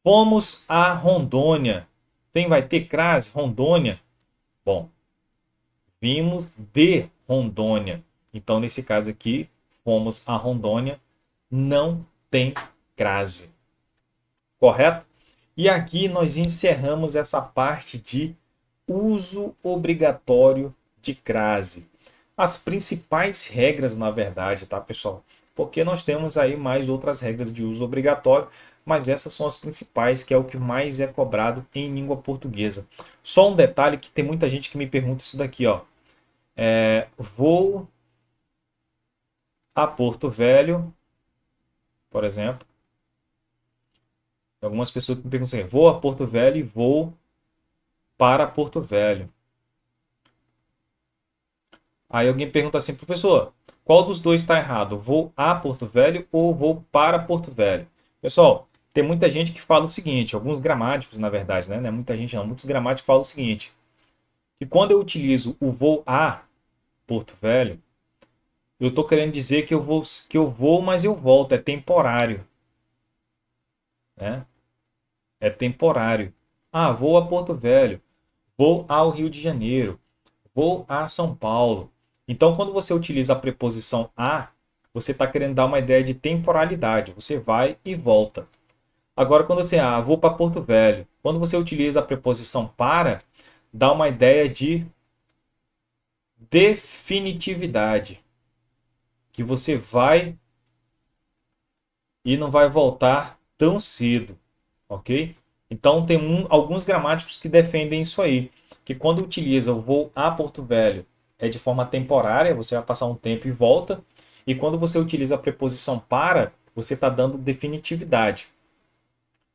Fomos a Rondônia. Vai ter crase? Rondônia? Bom, Vimos de Rondônia. Então, nesse caso aqui, fomos a Rondônia. Não tem crase. Correto? E aqui nós encerramos essa parte de uso obrigatório de crase. As principais regras, na verdade, tá, pessoal? Porque nós temos aí mais outras regras de uso obrigatório, mas essas são as principais, que é o que mais é cobrado em língua portuguesa. Só um detalhe que tem muita gente que me pergunta isso daqui, ó. Vou a Porto Velho, por exemplo. Algumas pessoas me perguntam assim, vou a Porto Velho e vou para Porto Velho. Aí alguém pergunta assim, professor, qual dos dois está errado? Vou a Porto Velho ou vou para Porto Velho? Pessoal, tem muita gente que fala o seguinte, alguns gramáticos, na verdade, né? Não é muita gente não, muitos gramáticos falam o seguinte, que quando eu utilizo o vou a Porto Velho, eu estou querendo dizer que eu vou, mas eu volto, é temporário, né? É temporário. Ah, vou a Porto Velho, vou ao Rio de Janeiro, vou a São Paulo. Então, quando você utiliza a preposição a, você está querendo dar uma ideia de temporalidade. Você vai e volta. Agora, quando você vou para Porto Velho, quando você utiliza a preposição para, dá uma ideia de definitividade. Que você vai e não vai voltar tão cedo, ok? Então, tem alguns gramáticos que defendem isso aí. Que quando utiliza o vou a Porto Velho é de forma temporária, você vai passar um tempo e volta. E quando você utiliza a preposição para, você está dando definitividade.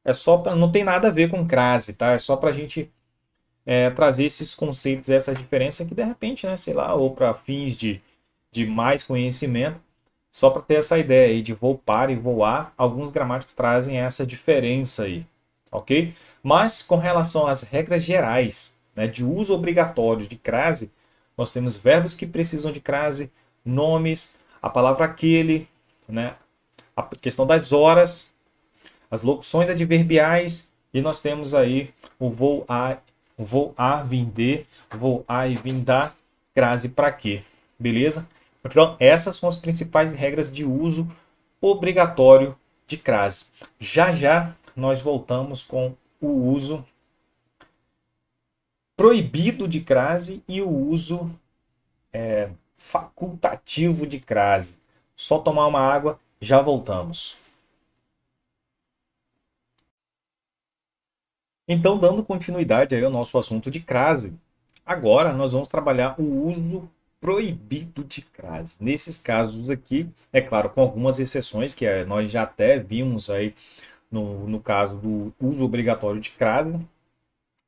É só pra, não tem nada a ver com crase, tá? É só para a gente trazer esses conceitos, essa diferença que de repente, né, sei lá, ou para fins de mais conhecimento, só para ter essa ideia aí de vou para e vou a, alguns gramáticos trazem essa diferença aí, ok? Mas com relação às regras gerais, né, de uso obrigatório de crase, nós temos verbos que precisam de crase, nomes, a palavra aquele, né, a questão das horas, as locuções adverbiais e nós temos aí o vou a, vim de, vou a e vim da, crase para quê, beleza? Então essas são as principais regras de uso obrigatório de crase. Já já nós voltamos com o uso proibido de crase e o uso facultativo de crase. Só tomar uma água, já voltamos. Então, dando continuidade aí ao nosso assunto de crase, agora nós vamos trabalhar o uso proibido de crase. Nesses casos aqui, é claro, com algumas exceções que nós já até vimos aí no caso do uso obrigatório de crase,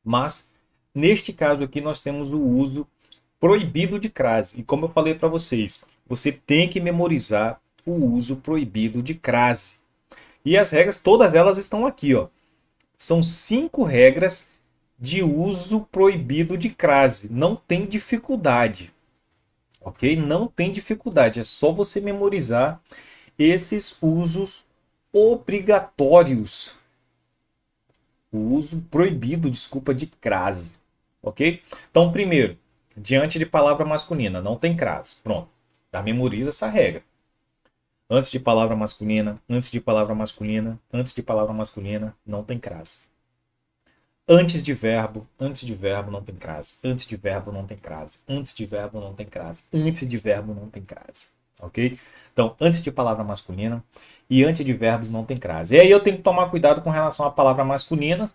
mas neste caso aqui nós temos o uso proibido de crase. E como eu falei para vocês, você tem que memorizar o uso proibido de crase. E as regras, todas elas estão aqui, ó. São 5 regras de uso proibido de crase. Não tem dificuldade, ok? Não tem dificuldade, é só você memorizar esses usos obrigatórios. O uso proibido, desculpa, de crase, ok? Então, primeiro, diante de palavra masculina, não tem crase. Pronto, já memoriza essa regra. Antes de palavra masculina, antes de palavra masculina, antes de palavra masculina, não tem crase. Antes de verbo não tem crase. Antes de verbo não tem crase. Antes de verbo não tem crase. Antes de verbo não tem crase. Ok? Então, antes de palavra masculina e antes de verbos não tem crase. E aí eu tenho que tomar cuidado com relação à palavra masculina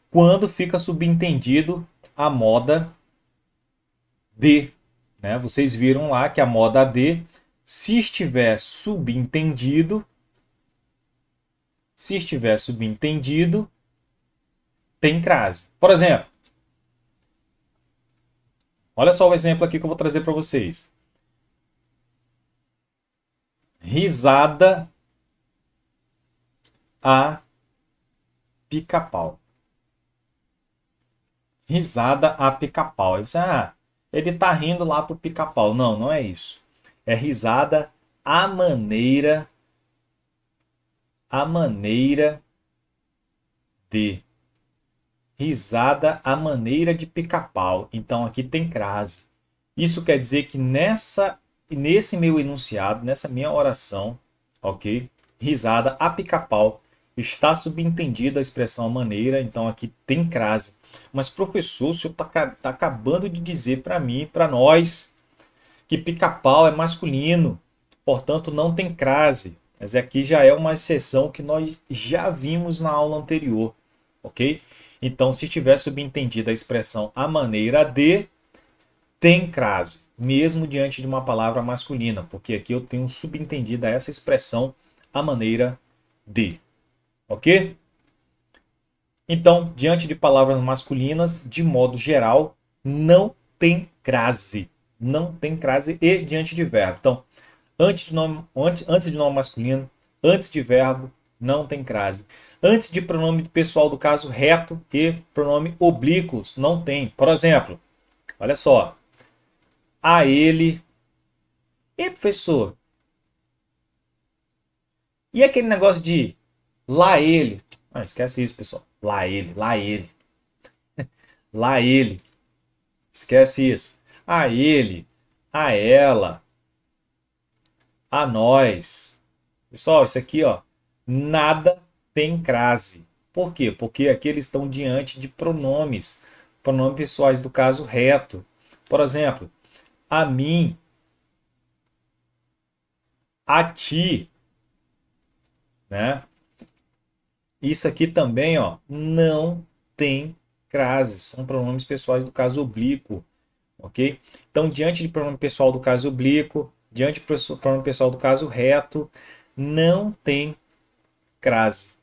quando fica subentendido a moda de. Né? Vocês viram lá que a moda de, se estiver subentendido, tem crase. Por exemplo, olha só o exemplo aqui que eu vou trazer para vocês. Risada a pica-pau. Risada a pica-pau. Aí você, ele tá rindo lá pro pica-pau. Não, não é isso. É risada à maneira de. Risada à maneira de pica-pau. Então aqui tem crase. Isso quer dizer que nesse meu enunciado, nessa minha oração, ok? Risada a pica-pau, está subentendida a expressão maneira, então aqui tem crase. Mas professor, o senhor está acabando de dizer para mim, para nós, que pica-pau é masculino, portanto não tem crase. Mas aqui já é uma exceção que nós já vimos na aula anterior, ok? Então, se tiver subentendida a expressão a maneira de, tem crase, mesmo diante de uma palavra masculina, porque aqui eu tenho subentendida essa expressão a maneira de, ok? Então, diante de palavras masculinas, de modo geral, não tem crase. Não tem crase e diante de verbo. Então, antes de nome masculino, antes de verbo, não tem crase. Antes de pronome pessoal do caso reto e pronome oblíquos, não tem. Por exemplo, olha só. A ele. E professor? E aquele negócio de lá ele? Ah, esquece isso, pessoal. Lá ele, lá ele, lá ele. Esquece isso. A ele, a ela, a nós. Pessoal, isso aqui, ó, nada tem crase. Por quê? Porque aqui eles estão diante de pronomes, pronomes pessoais do caso reto. Por exemplo, a mim, a ti, né? Isso aqui também, ó, não tem crase. São pronomes pessoais do caso oblíquo, ok? Então, diante de pronome pessoal do caso oblíquo, diante do pronome pessoal do caso reto, não tem crase,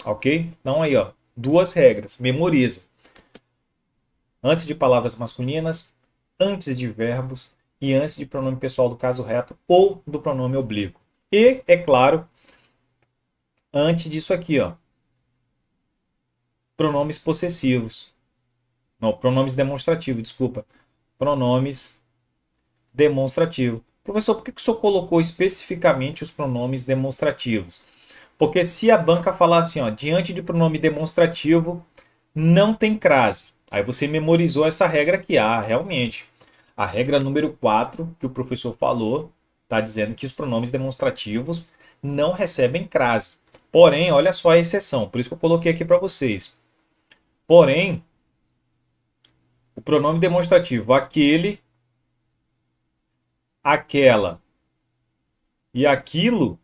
ok? Então aí, ó, duas regras, memoriza. Antes de palavras masculinas, antes de verbos e antes de pronome pessoal do caso reto ou do pronome oblíquo. E, é claro, antes disso aqui, ó, pronomes possessivos. Não, pronomes demonstrativos, desculpa. Pronomes demonstrativos. Professor, por que o senhor colocou especificamente os pronomes demonstrativos? Porque se a banca falar assim, ó, diante de pronome demonstrativo, não tem crase. Aí você memorizou essa regra aqui. Ah, realmente. A regra número 4 que o professor falou está dizendo que os pronomes demonstrativos não recebem crase. Porém, olha só a exceção. Por isso que eu coloquei aqui para vocês. Porém, o pronome demonstrativo aquele, aquela e aquilo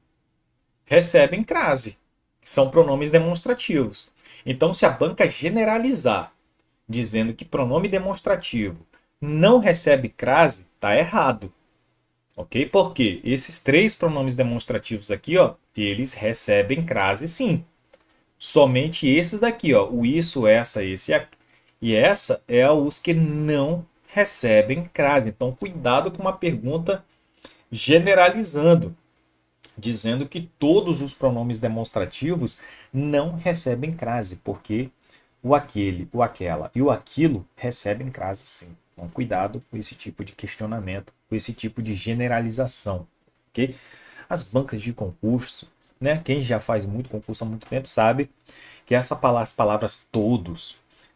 recebem crase, que são pronomes demonstrativos. Então, se a banca generalizar dizendo que pronome demonstrativo não recebe crase, está errado. Ok? Porque esses três pronomes demonstrativos aqui, ó, eles recebem crase sim. Somente esses daqui, ó, o isso, essa, esse e essa é os que não recebem crase. Então, cuidado com uma pergunta generalizando, dizendo que todos os pronomes demonstrativos não recebem crase, porque o aquele, o aquela e o aquilo recebem crase sim. Então, cuidado com esse tipo de questionamento, com esse tipo de generalização, ok? As bancas de concurso, né? Quem já faz muito concurso há muito tempo sabe que as palavras todos,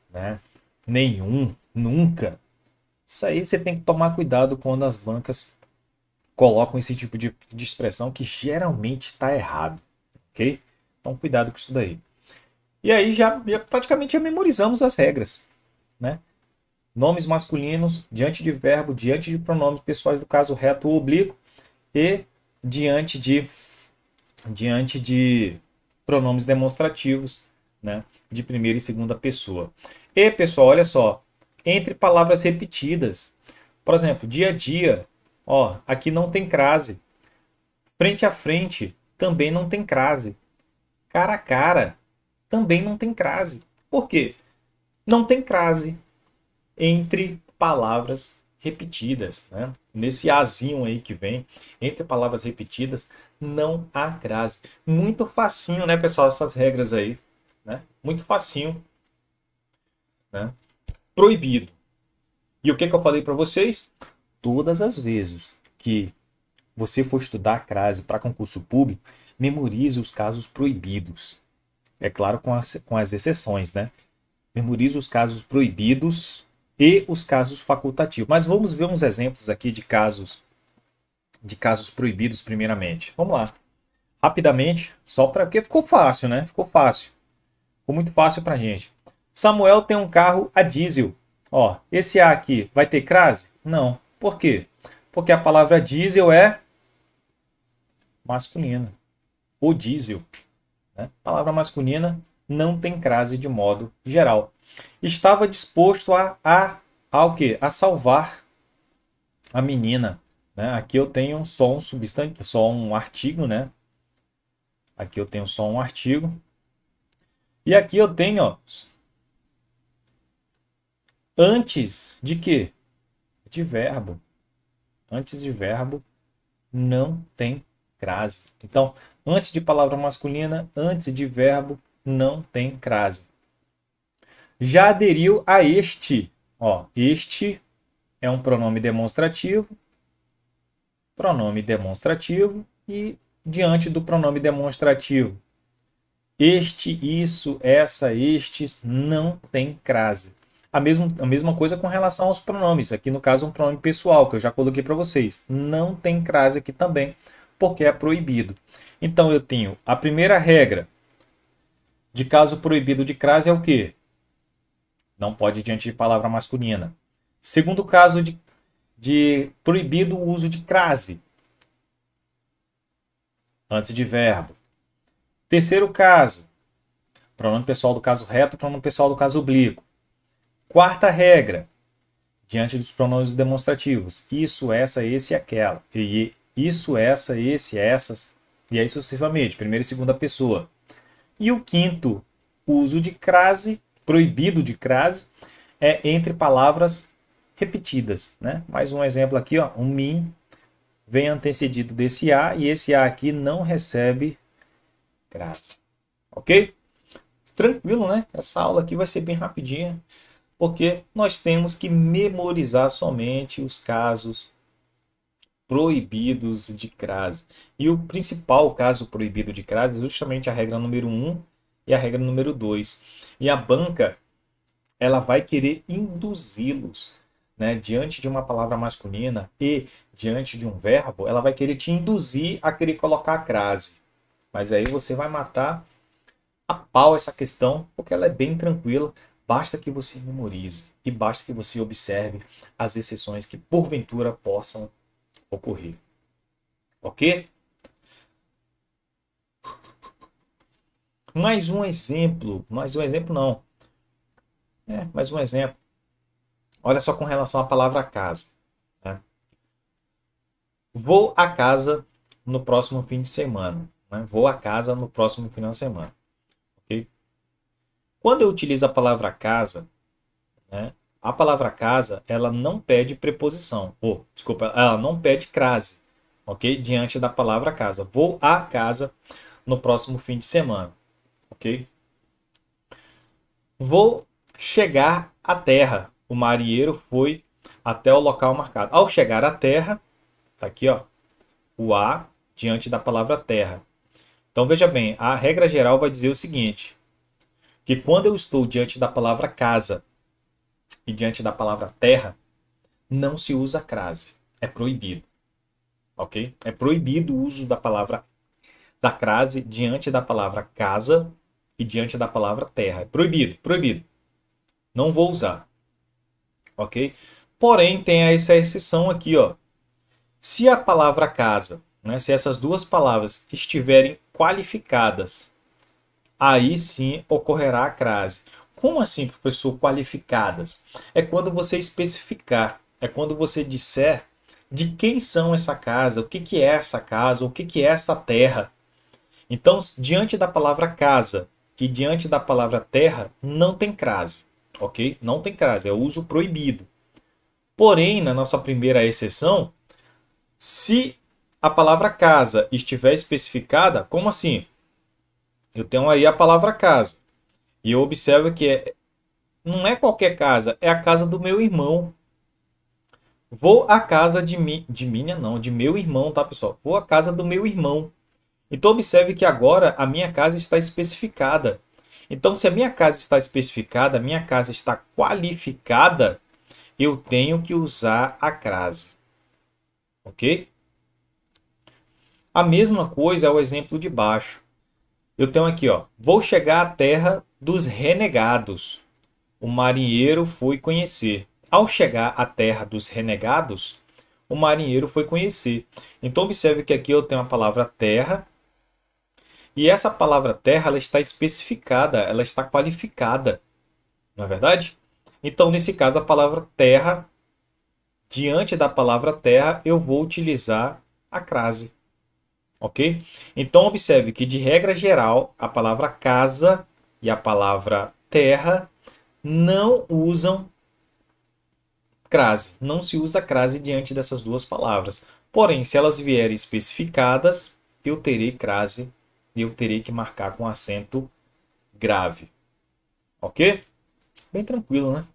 né? Nenhum, nunca. Isso aí você tem que tomar cuidado quando as bancas colocam esse tipo de expressão que geralmente está errado, ok? Então cuidado com isso daí. E aí já praticamente já memorizamos as regras, né? Nomes masculinos diante de verbo, diante de pronomes pessoais do caso reto ou oblíquo e diante de pronomes demonstrativos, né? De primeira e segunda pessoa. E pessoal, olha só, entre palavras repetidas, por exemplo, dia a dia, ó, aqui não tem crase. Frente a frente também não tem crase. Cara a cara também não tem crase. Por quê? Não tem crase entre palavras repetidas, né? Nesse azinho aí que vem, entre palavras repetidas, não há crase. Muito facinho, né, pessoal, essas regras aí, né? Muito facinho, né? Proibido. E o que que eu falei para vocês? Todas as vezes que você for estudar crase para concurso público, memorize os casos proibidos. É claro, com as exceções, né? Memorize os casos proibidos e os casos facultativos. Mas vamos ver uns exemplos aqui de casos proibidos primeiramente. Vamos lá. Rapidamente, só para porque ficou fácil, né? Ficou fácil. Ficou muito fácil pra gente. Samuel tem um carro a diesel. Ó, esse A aqui vai ter crase? Não. Por quê? Porque a palavra diesel é masculina. O diesel, né? Palavra masculina não tem crase de modo geral. Estava disposto ao quê? A salvar a menina. Né? Aqui eu tenho só um substantivo, só um artigo, né? Aqui eu tenho só um artigo. E aqui eu tenho, ó, antes de quê? De verbo. Antes de verbo não tem crase. Então, antes de palavra masculina, antes de verbo, não tem crase. Já aderiu a este. Ó, este é um pronome demonstrativo. Pronome demonstrativo. E diante do pronome demonstrativo, este, isso, essa, estes, não tem crase. A mesma coisa com relação aos pronomes. Aqui, no caso, um pronome pessoal, que eu já coloquei para vocês. Não tem crase aqui também, porque é proibido. Então, eu tenho a primeira regra de caso proibido de crase é o quê? Não pode diante de palavra masculina. Segundo caso de proibido o uso de crase. Antes de verbo. Terceiro caso. Pronome pessoal do caso reto, pronome pessoal do caso oblíquo. Quarta regra. Diante dos pronomes demonstrativos. Isso, essa, esse e aquela. E isso, essa, esse, essas. E aí sucessivamente. Primeira e segunda pessoa. E o quinto, o uso de crase, proibido de crase, é entre palavras repetidas. Né? Mais um exemplo aqui, ó, um mim vem antecedido desse A e esse A aqui não recebe crase. Ok? Tranquilo, né? Essa aula aqui vai ser bem rapidinha, porque nós temos que memorizar somente os casos proibidos de crase. E o principal caso proibido de crase é justamente a regra número 1 e a regra número 2. E a banca, ela vai querer induzi-los, né? Diante de uma palavra masculina e diante de um verbo, ela vai querer te induzir a querer colocar a crase. Mas aí você vai matar a pau essa questão, porque ela é bem tranquila. Basta que você memorize e basta que você observe as exceções que porventura possam ocorrer. Ok? Mais um exemplo não. Mais um exemplo. Olha só com relação à palavra casa. Né? Vou à casa no próximo fim de semana. Né? Vou à casa no próximo final de semana. Okay? Quando eu utilizo a palavra casa, né, a palavra casa ela não pede preposição. Desculpa, ela não pede crase. Ok? Diante da palavra casa. Vou à casa no próximo fim de semana. Ok? Vou chegar à terra. O marinheiro foi até o local marcado. Ao chegar à terra, tá aqui, ó, o a diante da palavra terra. Então veja bem, a regra geral vai dizer o seguinte, que quando eu estou diante da palavra casa e diante da palavra terra, não se usa crase. É proibido. Ok? É proibido o uso da palavra da crase diante da palavra casa e diante da palavra terra. É proibido, proibido. Não vou usar. Ok? Porém, tem essa exceção aqui, ó. Se a palavra casa, né, se essas duas palavras estiverem qualificadas, aí sim ocorrerá a crase. Como assim, professor, qualificadas? É quando você especificar, é quando você disser de quem são essa casa, o que é essa casa, o que é essa terra. Então, diante da palavra casa e diante da palavra terra, não tem crase, ok? Não tem crase, é uso proibido. Porém, na nossa primeira exceção, se a palavra casa estiver especificada, como assim? Eu tenho aí a palavra casa e eu observo que não é qualquer casa, é a casa do meu irmão. Vou à casa de minha não, de meu irmão, tá, pessoal? Vou à casa do meu irmão. Então, observe que agora a minha casa está especificada. Então, se a minha casa está especificada, a minha casa está qualificada, eu tenho que usar a crase. Ok? A mesma coisa é o exemplo de baixo. Eu tenho aqui, ó, vou chegar à terra dos renegados. O marinheiro foi conhecer. Ao chegar à terra dos renegados, o marinheiro foi conhecer. Então, observe que aqui eu tenho a palavra terra. E essa palavra terra ela está especificada, ela está qualificada. Não é verdade? Então, nesse caso, a palavra terra, diante da palavra terra, eu vou utilizar a crase. Ok? Então, observe que, de regra geral, a palavra casa e a palavra terra não usam crase. Não se usa crase diante dessas duas palavras. Porém, se elas vierem especificadas, eu terei crase e eu terei que marcar com acento grave. Ok? Bem tranquilo, né?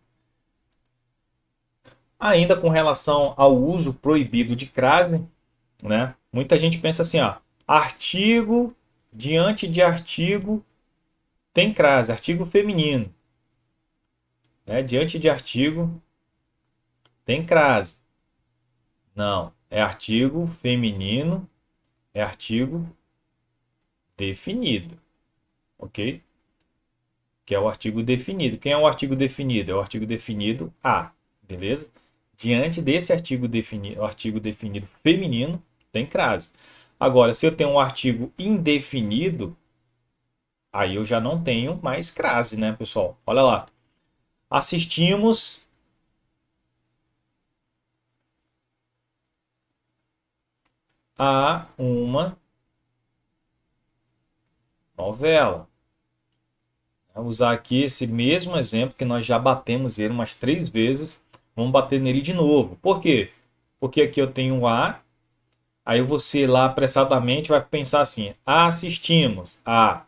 Ainda com relação ao uso proibido de crase, né? Muita gente pensa assim, ó, artigo diante de artigo tem crase, artigo feminino, né? Diante de artigo tem crase. Não, é artigo feminino, é artigo definido, ok? Que é o artigo definido. Quem é o artigo definido? É o artigo definido A, beleza? Diante desse artigo definido feminino, tem crase. Agora, se eu tenho um artigo indefinido, aí eu já não tenho mais crase, né, pessoal? Olha lá. Assistimos a uma novela. Vamos usar aqui esse mesmo exemplo que nós já batemos ele umas 3 vezes. Vamos bater nele de novo. Por quê? Porque aqui eu tenho A. Aí você lá apressadamente vai pensar assim: assistimos a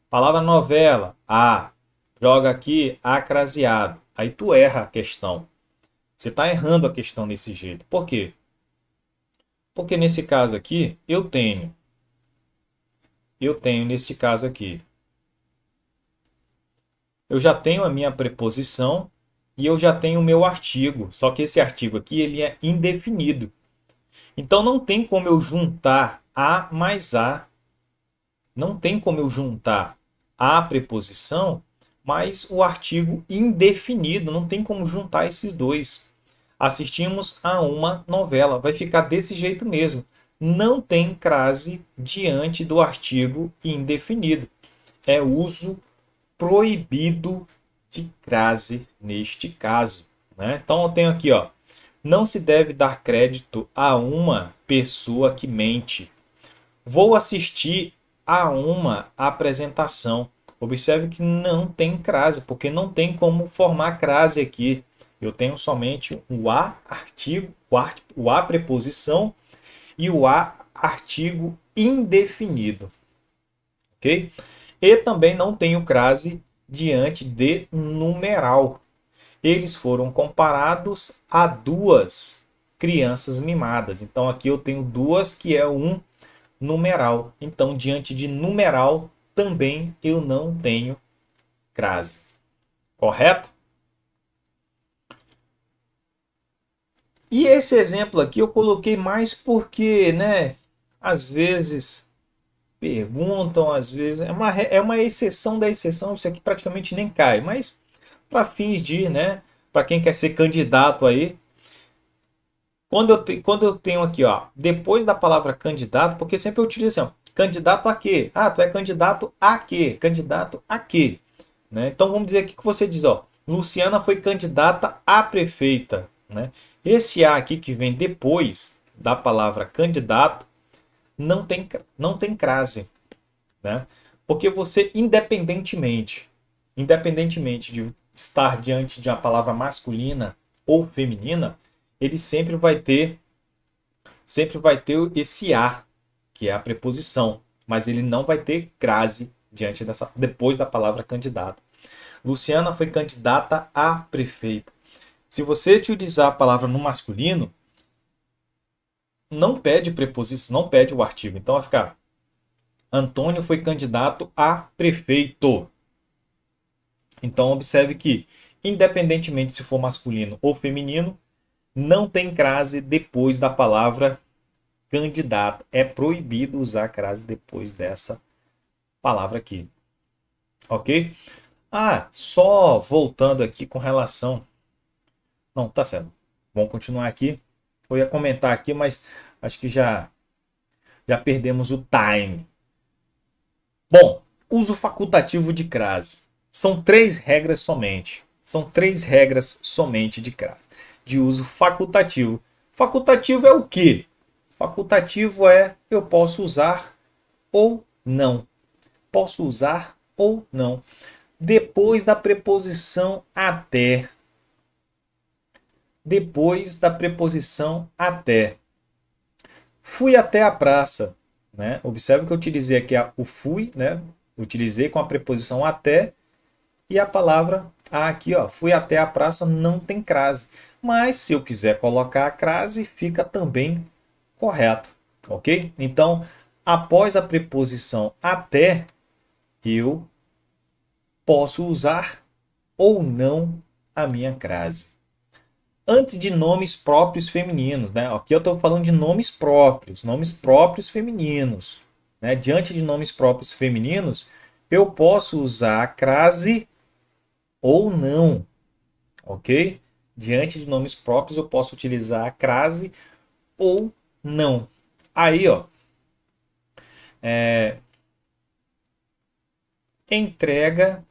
palavra novela, a joga aqui acraseado. Aí tu erra a questão. Você está errando a questão desse jeito. Por quê? Porque nesse caso aqui eu tenho nesse caso aqui, eu já tenho a minha preposição e eu já tenho o meu artigo. Só que esse artigo aqui ele é indefinido. Então não tem como eu juntar a mais a. Não tem como eu juntar a preposição mais o artigo indefinido. Não tem como juntar esses dois. Assistimos a uma novela. Vai ficar desse jeito mesmo. Não tem crase diante do artigo indefinido. É uso proibido de crase neste caso, né? Então eu tenho aqui, ó, não se deve dar crédito a uma pessoa que mente. Vou assistir a uma apresentação. Observe que não tem crase, porque não tem como formar crase aqui. Eu tenho somente o a artigo, o a preposição e o a artigo indefinido, ok? E também não tenho crase diante de numeral. Eles foram comparados a duas crianças mimadas. Então aqui eu tenho duas que é um numeral. Então diante de numeral também eu não tenho crase. Correto? E esse exemplo aqui eu coloquei mais porque, né, às vezes perguntam, às vezes é uma exceção da exceção, isso aqui praticamente nem cai, mas para fins de, né, para quem quer ser candidato aí, quando eu tenho aqui, ó, depois da palavra candidato, porque sempre eu utilizo assim, ó, candidato a quê? Ah, tu é candidato a quê? Candidato a quê? Né? Então vamos dizer aqui que você diz, ó, Luciana foi candidata a prefeita, né? Esse a aqui que vem depois da palavra candidato não tem crase, né? Porque você, independentemente de estar diante de uma palavra masculina ou feminina, ele sempre vai ter esse a, que é a preposição, mas ele não vai ter crase depois da palavra candidato. Luciana foi candidata a prefeita. Se você utilizar a palavra no masculino, não pede preposição, não pede o artigo. Então vai ficar: Antônio foi candidato a prefeito. Então observe que independentemente se for masculino ou feminino, não tem crase depois da palavra candidato. É proibido usar crase depois dessa palavra aqui. Ok? Ah, só voltando aqui com relação. Não, tá certo. Vamos continuar aqui. Eu ia comentar aqui, mas acho que já perdemos o time. Bom, uso facultativo de crase. São 3 regras somente. São 3 regras somente de crase. De uso facultativo. Facultativo é o quê? Facultativo é eu posso usar ou não. Posso usar ou não. Depois da preposição até. Depois da preposição até. Fui até a praça. Né? Observe que eu utilizei aqui o fui, né? Utilizei com a preposição até e a palavra aqui, ó, fui até a praça, não tem crase. Mas se eu quiser colocar a crase, fica também correto, ok? Então, após a preposição até, eu posso usar ou não a minha crase. Antes de nomes próprios femininos, né? Aqui eu estou falando de nomes próprios femininos. Né? Diante de nomes próprios femininos, eu posso usar a crase ou não, ok? Diante de nomes próprios, eu posso utilizar a crase ou não. Aí, ó, entrega.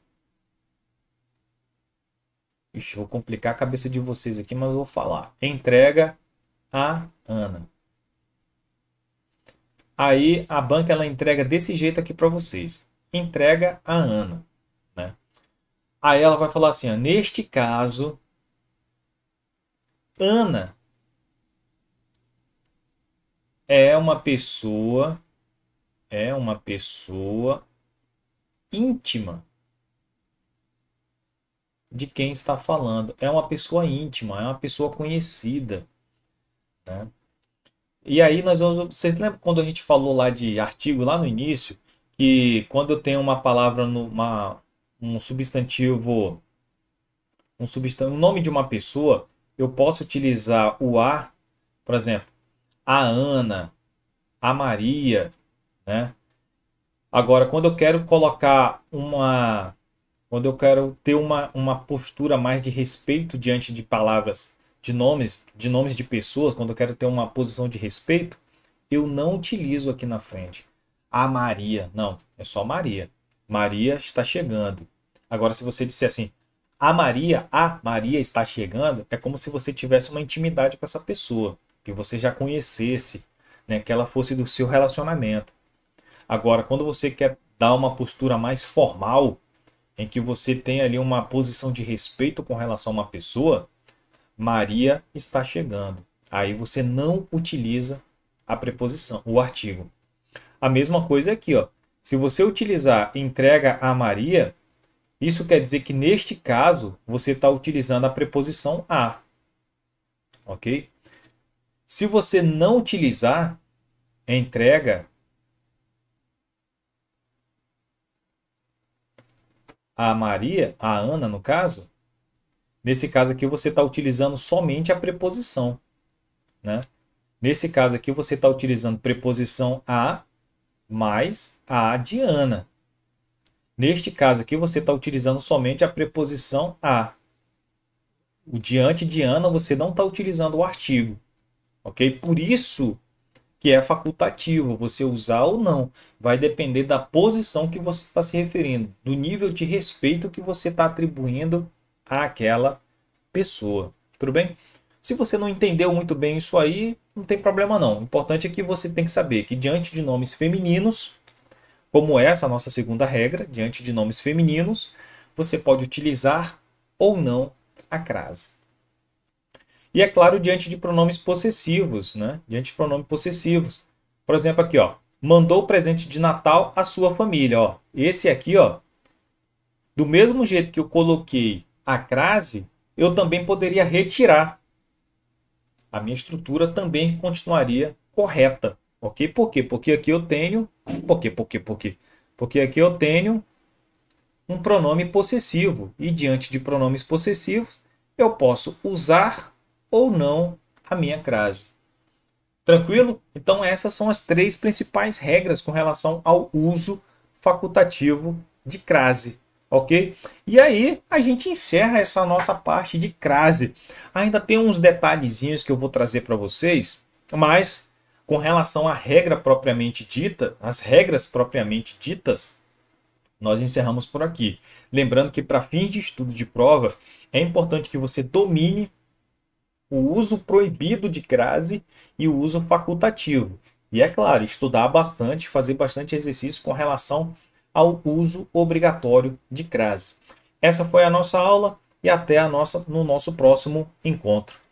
Ixi, vou complicar a cabeça de vocês aqui, mas eu vou falar. Entrega a Ana. Aí a banca ela entrega desse jeito aqui para vocês. Entrega a Ana, né? Aí ela vai falar assim, ó, neste caso, Ana é uma pessoa íntima de quem está falando. É uma pessoa íntima, é uma pessoa conhecida, né? E aí nós vamos. Vocês lembram quando a gente falou lá de artigo lá no início, que quando eu tenho uma palavra um substantivo, um nome de uma pessoa, eu posso utilizar o a, por exemplo, a Ana, a Maria, né? Agora, quando eu quero colocar quando eu quero ter uma postura mais de respeito diante de palavras, de nomes de pessoas, quando eu quero ter uma posição de respeito, eu não utilizo aqui na frente a Maria. Não, é só Maria. Maria está chegando. Agora, se você disser assim, a Maria está chegando, é como se você tivesse uma intimidade com essa pessoa, que você já conhecesse, né, que ela fosse do seu relacionamento. Agora, quando você quer dar uma postura mais formal, em que você tem ali uma posição de respeito com relação a uma pessoa, Maria está chegando. Aí você não utiliza a preposição, o artigo. A mesma coisa aqui, ó. Se você utilizar entrega a Maria, isso quer dizer que neste caso você está utilizando a preposição a. Ok? Se você não utilizar entrega a Maria, a Ana no caso, nesse caso aqui você está utilizando somente a preposição, né? Nesse caso aqui você está utilizando preposição a mais a de Ana. Neste caso aqui você está utilizando somente a preposição a. O diante de Ana você não está utilizando o artigo, ok? Por isso que é facultativo, você usar ou não. Vai depender da posição que você está se referindo, do nível de respeito que você está atribuindo àquela pessoa. Tudo bem? Se você não entendeu muito bem isso aí, não tem problema não. O importante é que você tem que saber que diante de nomes femininos, como essa a nossa segunda regra, diante de nomes femininos, você pode utilizar ou não a crase. E é claro, diante de pronomes possessivos, né? Diante de pronomes possessivos. Por exemplo, aqui, ó, mandou o presente de Natal à sua família, ó. Esse aqui, ó, do mesmo jeito que eu coloquei a crase, eu também poderia retirar. A minha estrutura também continuaria correta, ok? Por quê? Porque aqui eu tenho, por quê? Porque aqui eu tenho um pronome possessivo. E diante de pronomes possessivos, eu posso usar ou não a minha crase. Tranquilo? Então essas são as três principais regras com relação ao uso facultativo de crase, ok? E aí a gente encerra essa nossa parte de crase. Ainda tem uns detalhezinhos que eu vou trazer para vocês, mas com relação à regra propriamente dita, as regras propriamente ditas, nós encerramos por aqui. Lembrando que para fins de estudo de prova, é importante que você domine o uso proibido de crase e o uso facultativo. E é claro, estudar bastante, fazer bastante exercício com relação ao uso obrigatório de crase. Essa foi a nossa aula e até no nosso próximo encontro.